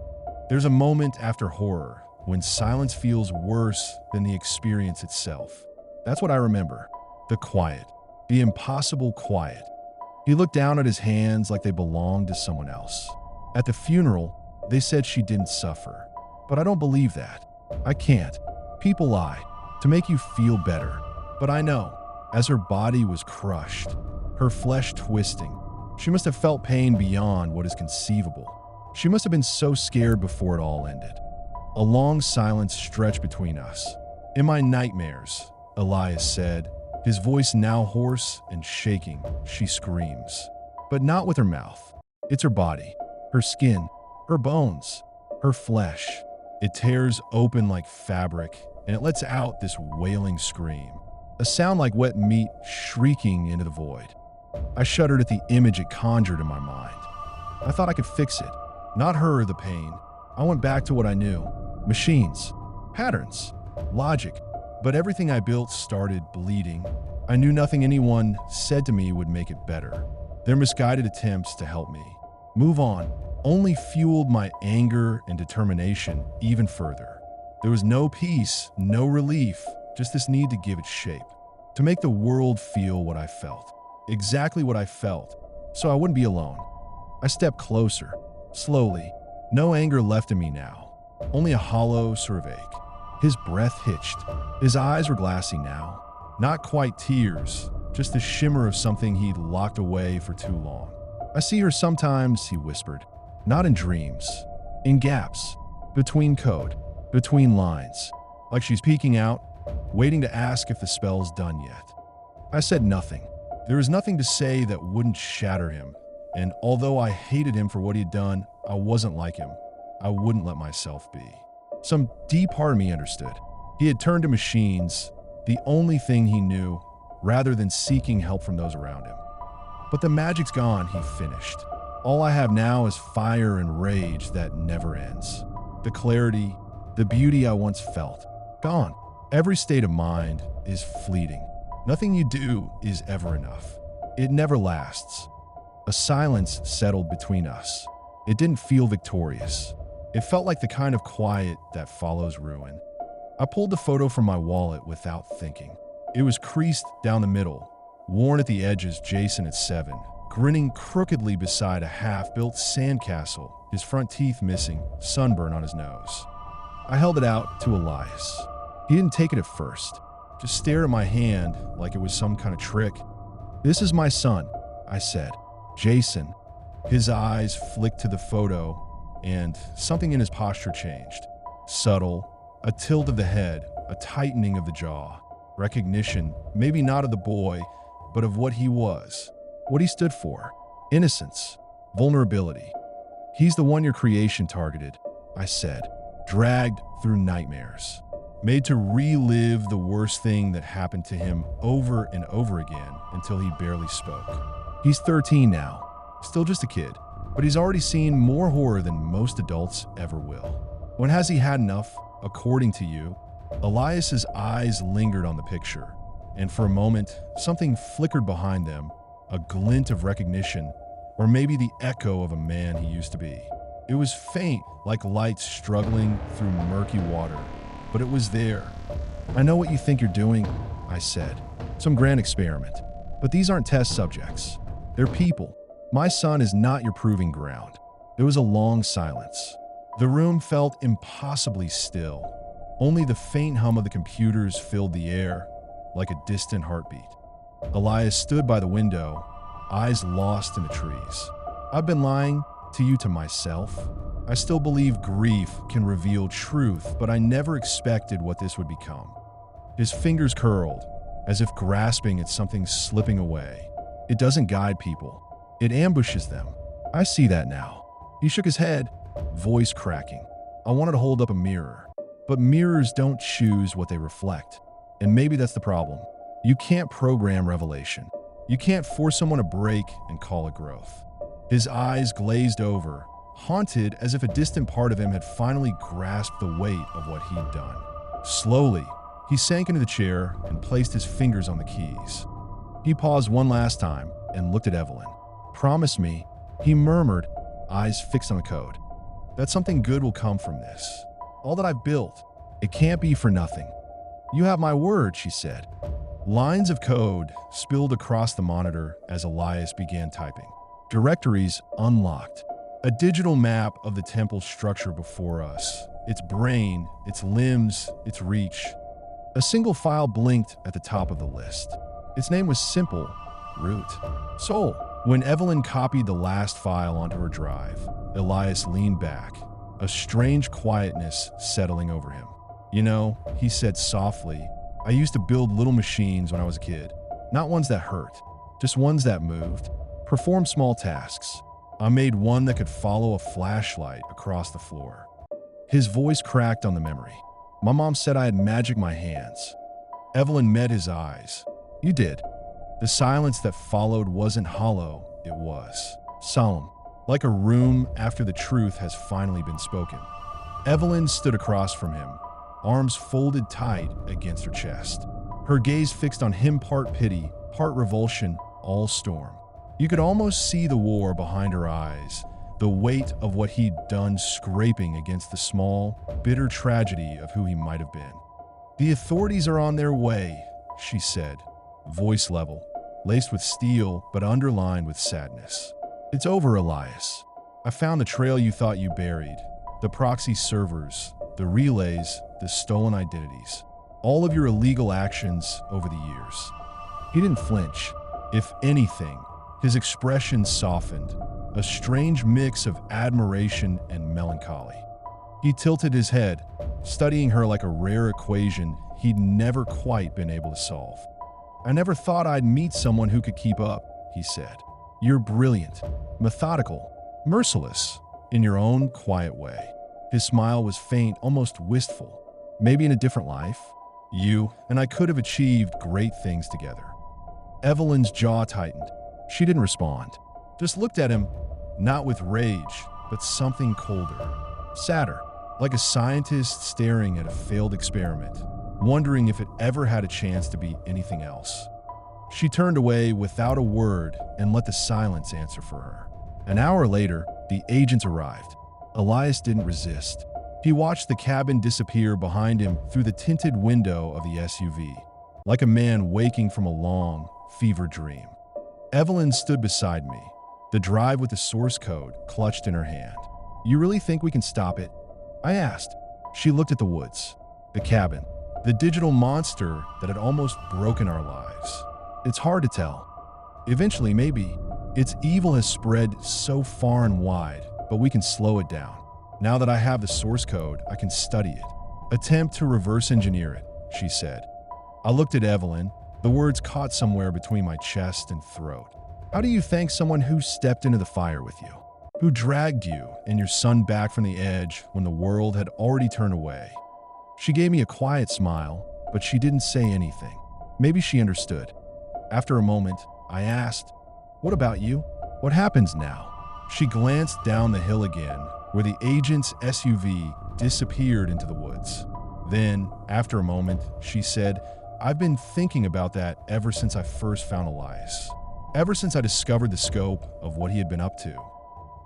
There's a moment after horror when silence feels worse than the experience itself. That's what I remember. The quiet. The impossible quiet. He looked down at his hands like they belonged to someone else. At the funeral, they said she didn't suffer. But I don't believe that. I can't. People lie to make you feel better. But I know, as her body was crushed, her flesh twisting, she must have felt pain beyond what is conceivable. She must have been so scared before it all ended. A long silence stretched between us. In my nightmares, Elias said, his voice now hoarse and shaking, she screams. But not with her mouth. It's her body. Her skin, her bones, her flesh. It tears open like fabric, and it lets out this wailing scream, a sound like wet meat shrieking into the void. I shuddered at the image it conjured in my mind. I thought I could fix it, not her or the pain. I went back to what I knew: machines, patterns, logic. But everything I built started bleeding. I knew nothing anyone said to me would make it better. Their misguided attempts to help me move on only fueled my anger and determination even further. There was no peace, no relief, just this need to give it shape, to make the world feel what I felt, exactly what I felt, so I wouldn't be alone. I stepped closer, slowly. No anger left in me now, only a hollow sort of ache. His breath hitched. His eyes were glassy now. Not quite tears, just the shimmer of something he'd locked away for too long. I see her sometimes, he whispered. Not in dreams. In gaps. Between code. Between lines. Like she's peeking out, waiting to ask if the spell's done yet. I said nothing. There was nothing to say that wouldn't shatter him. And although I hated him for what he'd done, I wasn't like him. I wouldn't let myself be. Some deep part of me understood. He had turned to machines, the only thing he knew, rather than seeking help from those around him. But the magic's gone, he finished. All I have now is fire and rage that never ends. The clarity, the beauty I once felt, gone. Every state of mind is fleeting. Nothing you do is ever enough. It never lasts. A silence settled between us. It didn't feel victorious. It felt like the kind of quiet that follows ruin. I pulled the photo from my wallet without thinking. It was creased down the middle, worn at the edges. Jason at 7, grinning crookedly beside a half-built sandcastle, his front teeth missing, sunburn on his nose. I held it out to Elias. He didn't take it at first, just stared at my hand like it was some kind of trick. "This is my son," I said. "Jason." His eyes flicked to the photo, and something in his posture changed. Subtle, a tilt of the head, a tightening of the jaw. Recognition, maybe not of the boy, but of what he was, what he stood for. Innocence, vulnerability. "He's the one your creation targeted," I said, dragged through nightmares, made to relive the worst thing that happened to him over and over again until he barely spoke. He's 13 now, still just a kid. But he's already seen more horror than most adults ever will. When has he had enough, according to you? Elias's eyes lingered on the picture, and for a moment, something flickered behind them, a glint of recognition, or maybe the echo of a man he used to be. It was faint, like light struggling through murky water, but it was there. "I know what you think you're doing," I said. "Some grand experiment. But these aren't test subjects. They're people. My son is not your proving ground." There was a long silence. The room felt impossibly still. Only the faint hum of the computers filled the air, like a distant heartbeat. Elias stood by the window, eyes lost in the trees. "I've been lying to you, to myself. I still believe grief can reveal truth, but I never expected what this would become." His fingers curled, as if grasping at something slipping away. It doesn't guide people. It ambushes them. I see that now. He shook his head, voice cracking. I wanted to hold up a mirror, but mirrors don't choose what they reflect. And maybe that's the problem. You can't program revelation. You can't force someone to break and call it growth. His eyes glazed over, haunted as if a distant part of him had finally grasped the weight of what he'd done. Slowly, he sank into the chair and placed his fingers on the keys. He paused one last time and looked at Evelyn. "Promise me," he murmured, eyes fixed on the code, "that something good will come from this. All that I've built, it can't be for nothing." "You have my word," she said. Lines of code spilled across the monitor as Elias began typing. Directories unlocked. A digital map of the temple's structure before us. Its brain, its limbs, its reach. A single file blinked at the top of the list. Its name was simple: Root. Soul. When Evelyn copied the last file onto her drive, Elias leaned back, a strange quietness settling over him. "You know," he said softly, "I used to build little machines when I was a kid. Not ones that hurt, just ones that moved, performed small tasks. I made one that could follow a flashlight across the floor. His voice cracked on the memory. My mom said I had magic in my hands. Evelyn met his eyes. You did. The silence that followed wasn't hollow, it was solemn, like a room after the truth has finally been spoken. Evelyn stood across from him, arms folded tight against her chest. Her gaze fixed on him, part pity, part revulsion, all storm. You could almost see the war behind her eyes, the weight of what he'd done scraping against the small, bitter tragedy of who he might have been. The authorities are on their way, she said, voice level, laced with steel but underlined with sadness. It's over, Elias. I found the trail you thought you buried, the proxy servers, the relays, the stolen identities, all of your illegal actions over the years. He didn't flinch. If anything, his expression softened, a strange mix of admiration and melancholy. He tilted his head, studying her like a rare equation he'd never quite been able to solve. I never thought I'd meet someone who could keep up, he said. You're brilliant, methodical, merciless, in your own quiet way. His smile was faint, almost wistful. Maybe in a different life, you and I could have achieved great things together. Evelyn's jaw tightened. She didn't respond, just looked at him, not with rage, but something colder, sadder, like a scientist staring at a failed experiment, wondering if it ever had a chance to be anything else. She turned away without a word and let the silence answer for her. An hour later, the agents arrived. Elias didn't resist. He watched the cabin disappear behind him through the tinted window of the SUV, like a man waking from a long, fevered dream. Evelyn stood beside me, the drive with the source code clutched in her hand. You really think we can stop it? I asked. She looked at the woods, the cabin, the digital monster that had almost broken our lives. It's hard to tell. Eventually, maybe. Its evil has spread so far and wide, but we can slow it down. Now that I have the source code, I can study it. Attempt to reverse engineer it, she said. I looked at Evelyn. The words caught somewhere between my chest and throat. How do you thank someone who stepped into the fire with you? Who dragged you and your son back from the edge when the world had already turned away? She gave me a quiet smile, but she didn't say anything. Maybe she understood. After a moment, I asked, what about you? What happens now? She glanced down the hill again, where the agent's SUV disappeared into the woods. Then, after a moment, she said, I've been thinking about that ever since I first found Elias. Ever since I discovered the scope of what he had been up to.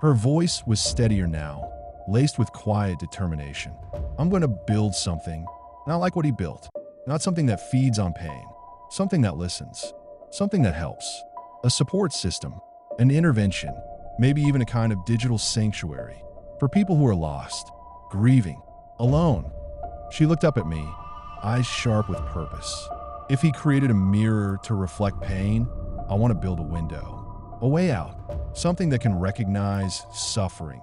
Her voice was steadier now, laced with quiet determination. I'm going to build something, not like what he built, not something that feeds on pain, something that listens, something that helps, a support system, an intervention, maybe even a kind of digital sanctuary for people who are lost, grieving, alone. She looked up at me, eyes sharp with purpose. If he created a mirror to reflect pain, I want to build a window, a way out, something that can recognize suffering,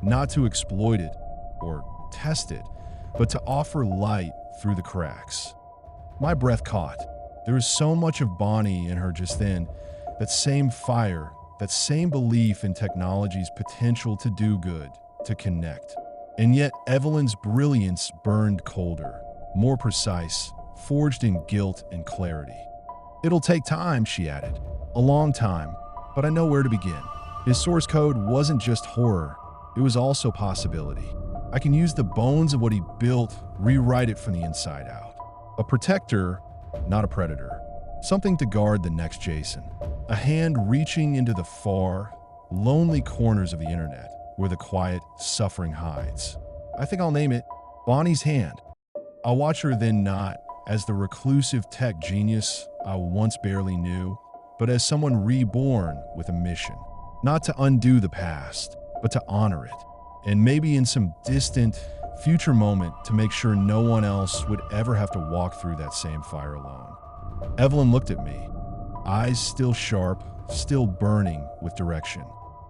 not to exploit it or test it, but to offer light through the cracks. My breath caught. There was so much of Bonnie in her just then, that same fire, that same belief in technology's potential to do good, to connect. And yet Evelyn's brilliance burned colder, more precise, forged in guilt and clarity. It'll take time, she added, a long time, but I know where to begin. His source code wasn't just horror, it was also possibility. I can use the bones of what he built, rewrite it from the inside out. A protector, not a predator. Something to guard the next Jason. A hand reaching into the far, lonely corners of the internet, where the quiet suffering hides. I think I'll name it Bonnie's Hand. I'll watch her then not as the reclusive tech genius I once barely knew, but as someone reborn with a mission. Not to undo the past, but to honor it. And maybe in some distant, future moment to make sure no one else would ever have to walk through that same fire alone. Evelyn looked at me, eyes still sharp, still burning with direction.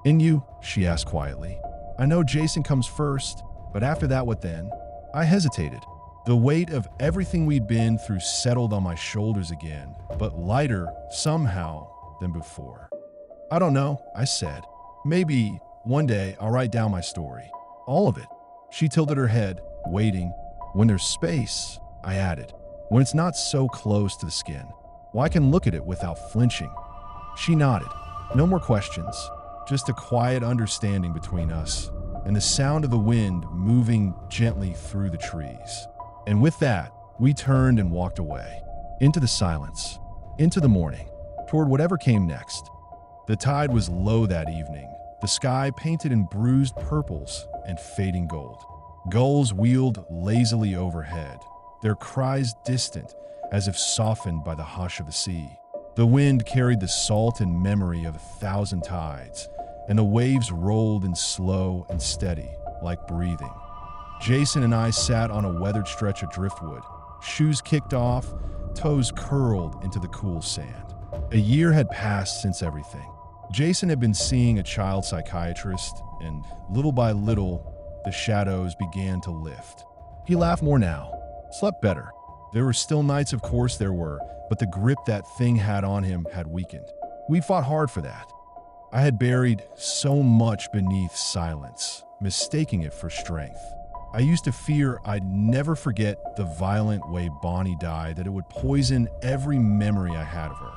And you? She asked quietly. I know Jason comes first, but after that, what then? I hesitated. The weight of everything we'd been through settled on my shoulders again, but lighter, somehow, than before. I don't know, I said. Maybe one day I'll write down my story. All of it. She tilted her head, waiting. When there's space, I added. When it's not so close to the skin. Well, I can look at it without flinching. She nodded. No more questions. Just a quiet understanding between us, and the sound of the wind moving gently through the trees. And with that, we turned and walked away. Into the silence. Into the morning. Toward whatever came next. The tide was low that evening. The sky painted in bruised purples and fading gold. Gulls wheeled lazily overhead, their cries distant, as if softened by the hush of the sea. The wind carried the salt and memory of 1,000 tides, and the waves rolled in slow and steady, like breathing. Jason and I sat on a weathered stretch of driftwood, shoes kicked off, toes curled into the cool sand. A year had passed since everything. Jason had been seeing a child psychiatrist, and little by little, the shadows began to lift. He laughed more now, slept better. There were still nights, of course there were, but the grip that thing had on him had weakened. We fought hard for that. I had buried so much beneath silence, mistaking it for strength. I used to fear I'd never forget the violent way Bonnie died, that it would poison every memory I had of her.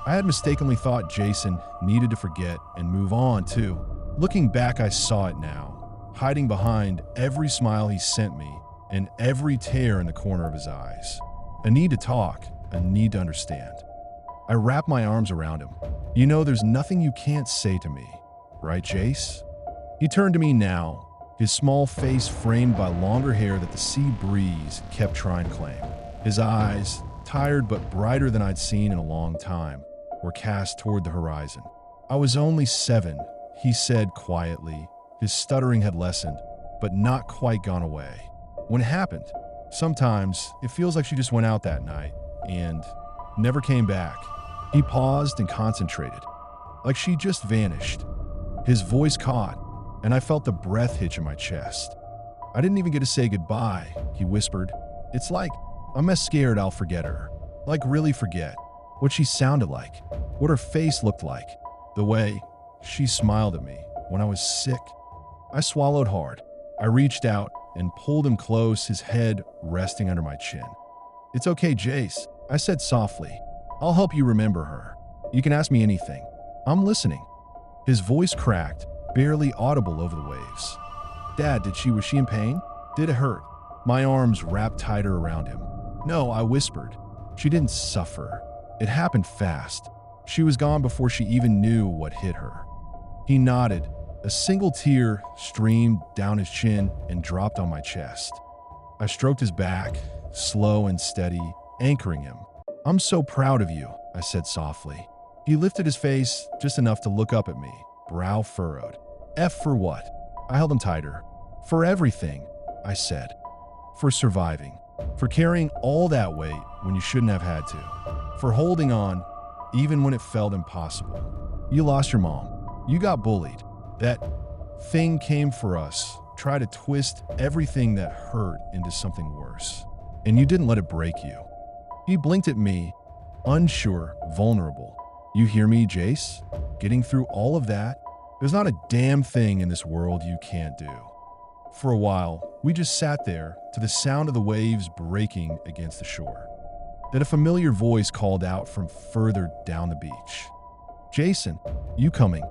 I had mistakenly thought Jason needed to forget and move on too. Looking back, I saw it now, hiding behind every smile he sent me and every tear in the corner of his eyes. A need to talk, a need to understand. I wrapped my arms around him. You know, there's nothing you can't say to me, right, Jace? He turned to me now, his small face framed by longer hair that the sea breeze kept trying to claim. His eyes, tired but brighter than I'd seen in a long time, were cast toward the horizon. I was only 7, he said quietly. His stuttering had lessened, but not quite gone away. When it happened, sometimes it feels like she just went out that night and never came back. He paused and concentrated, like she just vanished. His voice caught, and I felt the breath hitch in my chest. I didn't even get to say goodbye, he whispered. It's like I'm as scared I'll forget her. Like really forget what she sounded like, what her face looked like, the way she smiled at me when I was sick. I swallowed hard. I reached out and pulled him close, his head resting under my chin. It's okay, Jace, I said softly. I'll help you remember her. You can ask me anything. I'm listening. His voice cracked, barely audible over the waves. Dad, was she in pain? Did it hurt? My arms wrapped tighter around him. No, I whispered. She didn't suffer. It happened fast. She was gone before she even knew what hit her. He nodded. A single tear streamed down his chin and dropped on my chest. I stroked his back, slow and steady, anchoring him. I'm so proud of you, I said softly. He lifted his face just enough to look up at me, brow furrowed. F for what? I held him tighter. For everything, I said. For surviving. For carrying all that weight when you shouldn't have had to. For holding on, even when it felt impossible. You lost your mom. You got bullied. That thing came for us, tried to twist everything that hurt into something worse. And you didn't let it break you. He blinked at me, unsure, vulnerable. You hear me, Jace? Getting through all of that? There's not a damn thing in this world you can't do. For a while, we just sat there to the sound of the waves breaking against the shore. Then a familiar voice called out from further down the beach. Jason, you coming?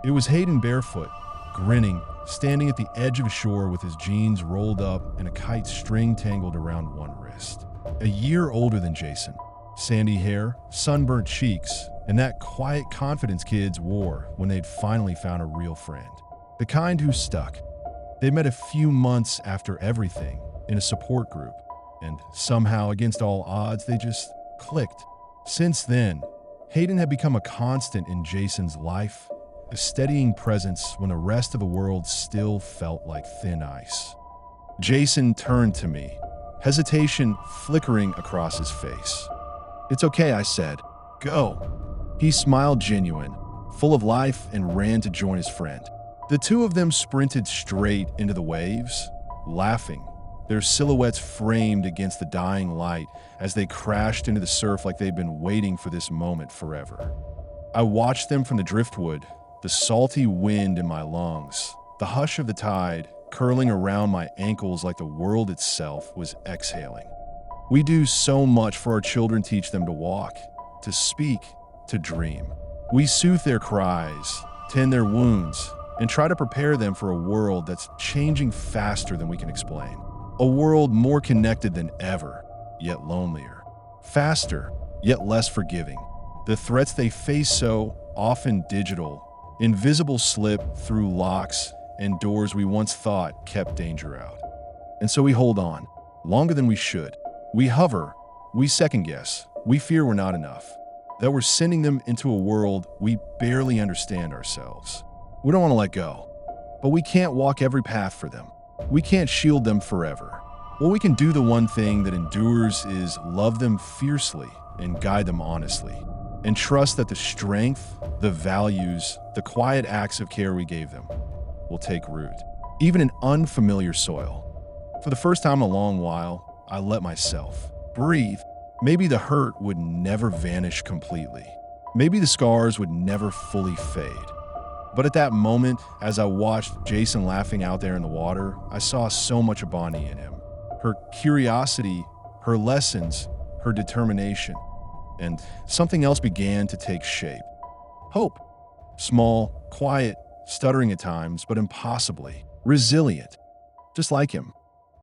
It was Hayden barefoot, grinning, standing at the edge of the shore with his jeans rolled up and a kite string tangled around one wrist. A year older than Jason. Sandy hair, sunburnt cheeks, and that quiet confidence kids wore when they'd finally found a real friend. The kind who stuck. They met a few months after everything in a support group, and somehow, against all odds, they just clicked. Since then, Hayden had become a constant in Jason's life, a steadying presence when the rest of the world still felt like thin ice. Jason turned to me, hesitation flickering across his face. It's okay, I said. Go. He smiled genuine, full of life, and ran to join his friend. The two of them sprinted straight into the waves, laughing, their silhouettes framed against the dying light as they crashed into the surf like they'd been waiting for this moment forever. I watched them from the driftwood, the salty wind in my lungs, the hush of the tide curling around my ankles like the world itself was exhaling. We do so much for our children, teach them to walk, to speak, to dream. We soothe their cries, tend their wounds, and try to prepare them for a world that's changing faster than we can explain. A world more connected than ever, yet lonelier. Faster, yet less forgiving. The threats they face so often digital, invisible slip through locks and doors we once thought kept danger out. And so we hold on, longer than we should. We hover, we second guess, we fear we're not enough, that we're sending them into a world we barely understand ourselves. We don't want to let go, but we can't walk every path for them. We can't shield them forever. What we can do, the one thing that endures, is love them fiercely and guide them honestly, and trust that the strength, the values, the quiet acts of care we gave them will take root, even in unfamiliar soil. For the first time in a long while, I let myself breathe. Maybe the hurt would never vanish completely. Maybe the scars would never fully fade. But at that moment, as I watched Jason laughing out there in the water, I saw so much of Bonnie in him. Her curiosity, her lessons, her determination. And something else began to take shape. Hope. Small, quiet, stuttering at times, but impossibly resilient. Just like him.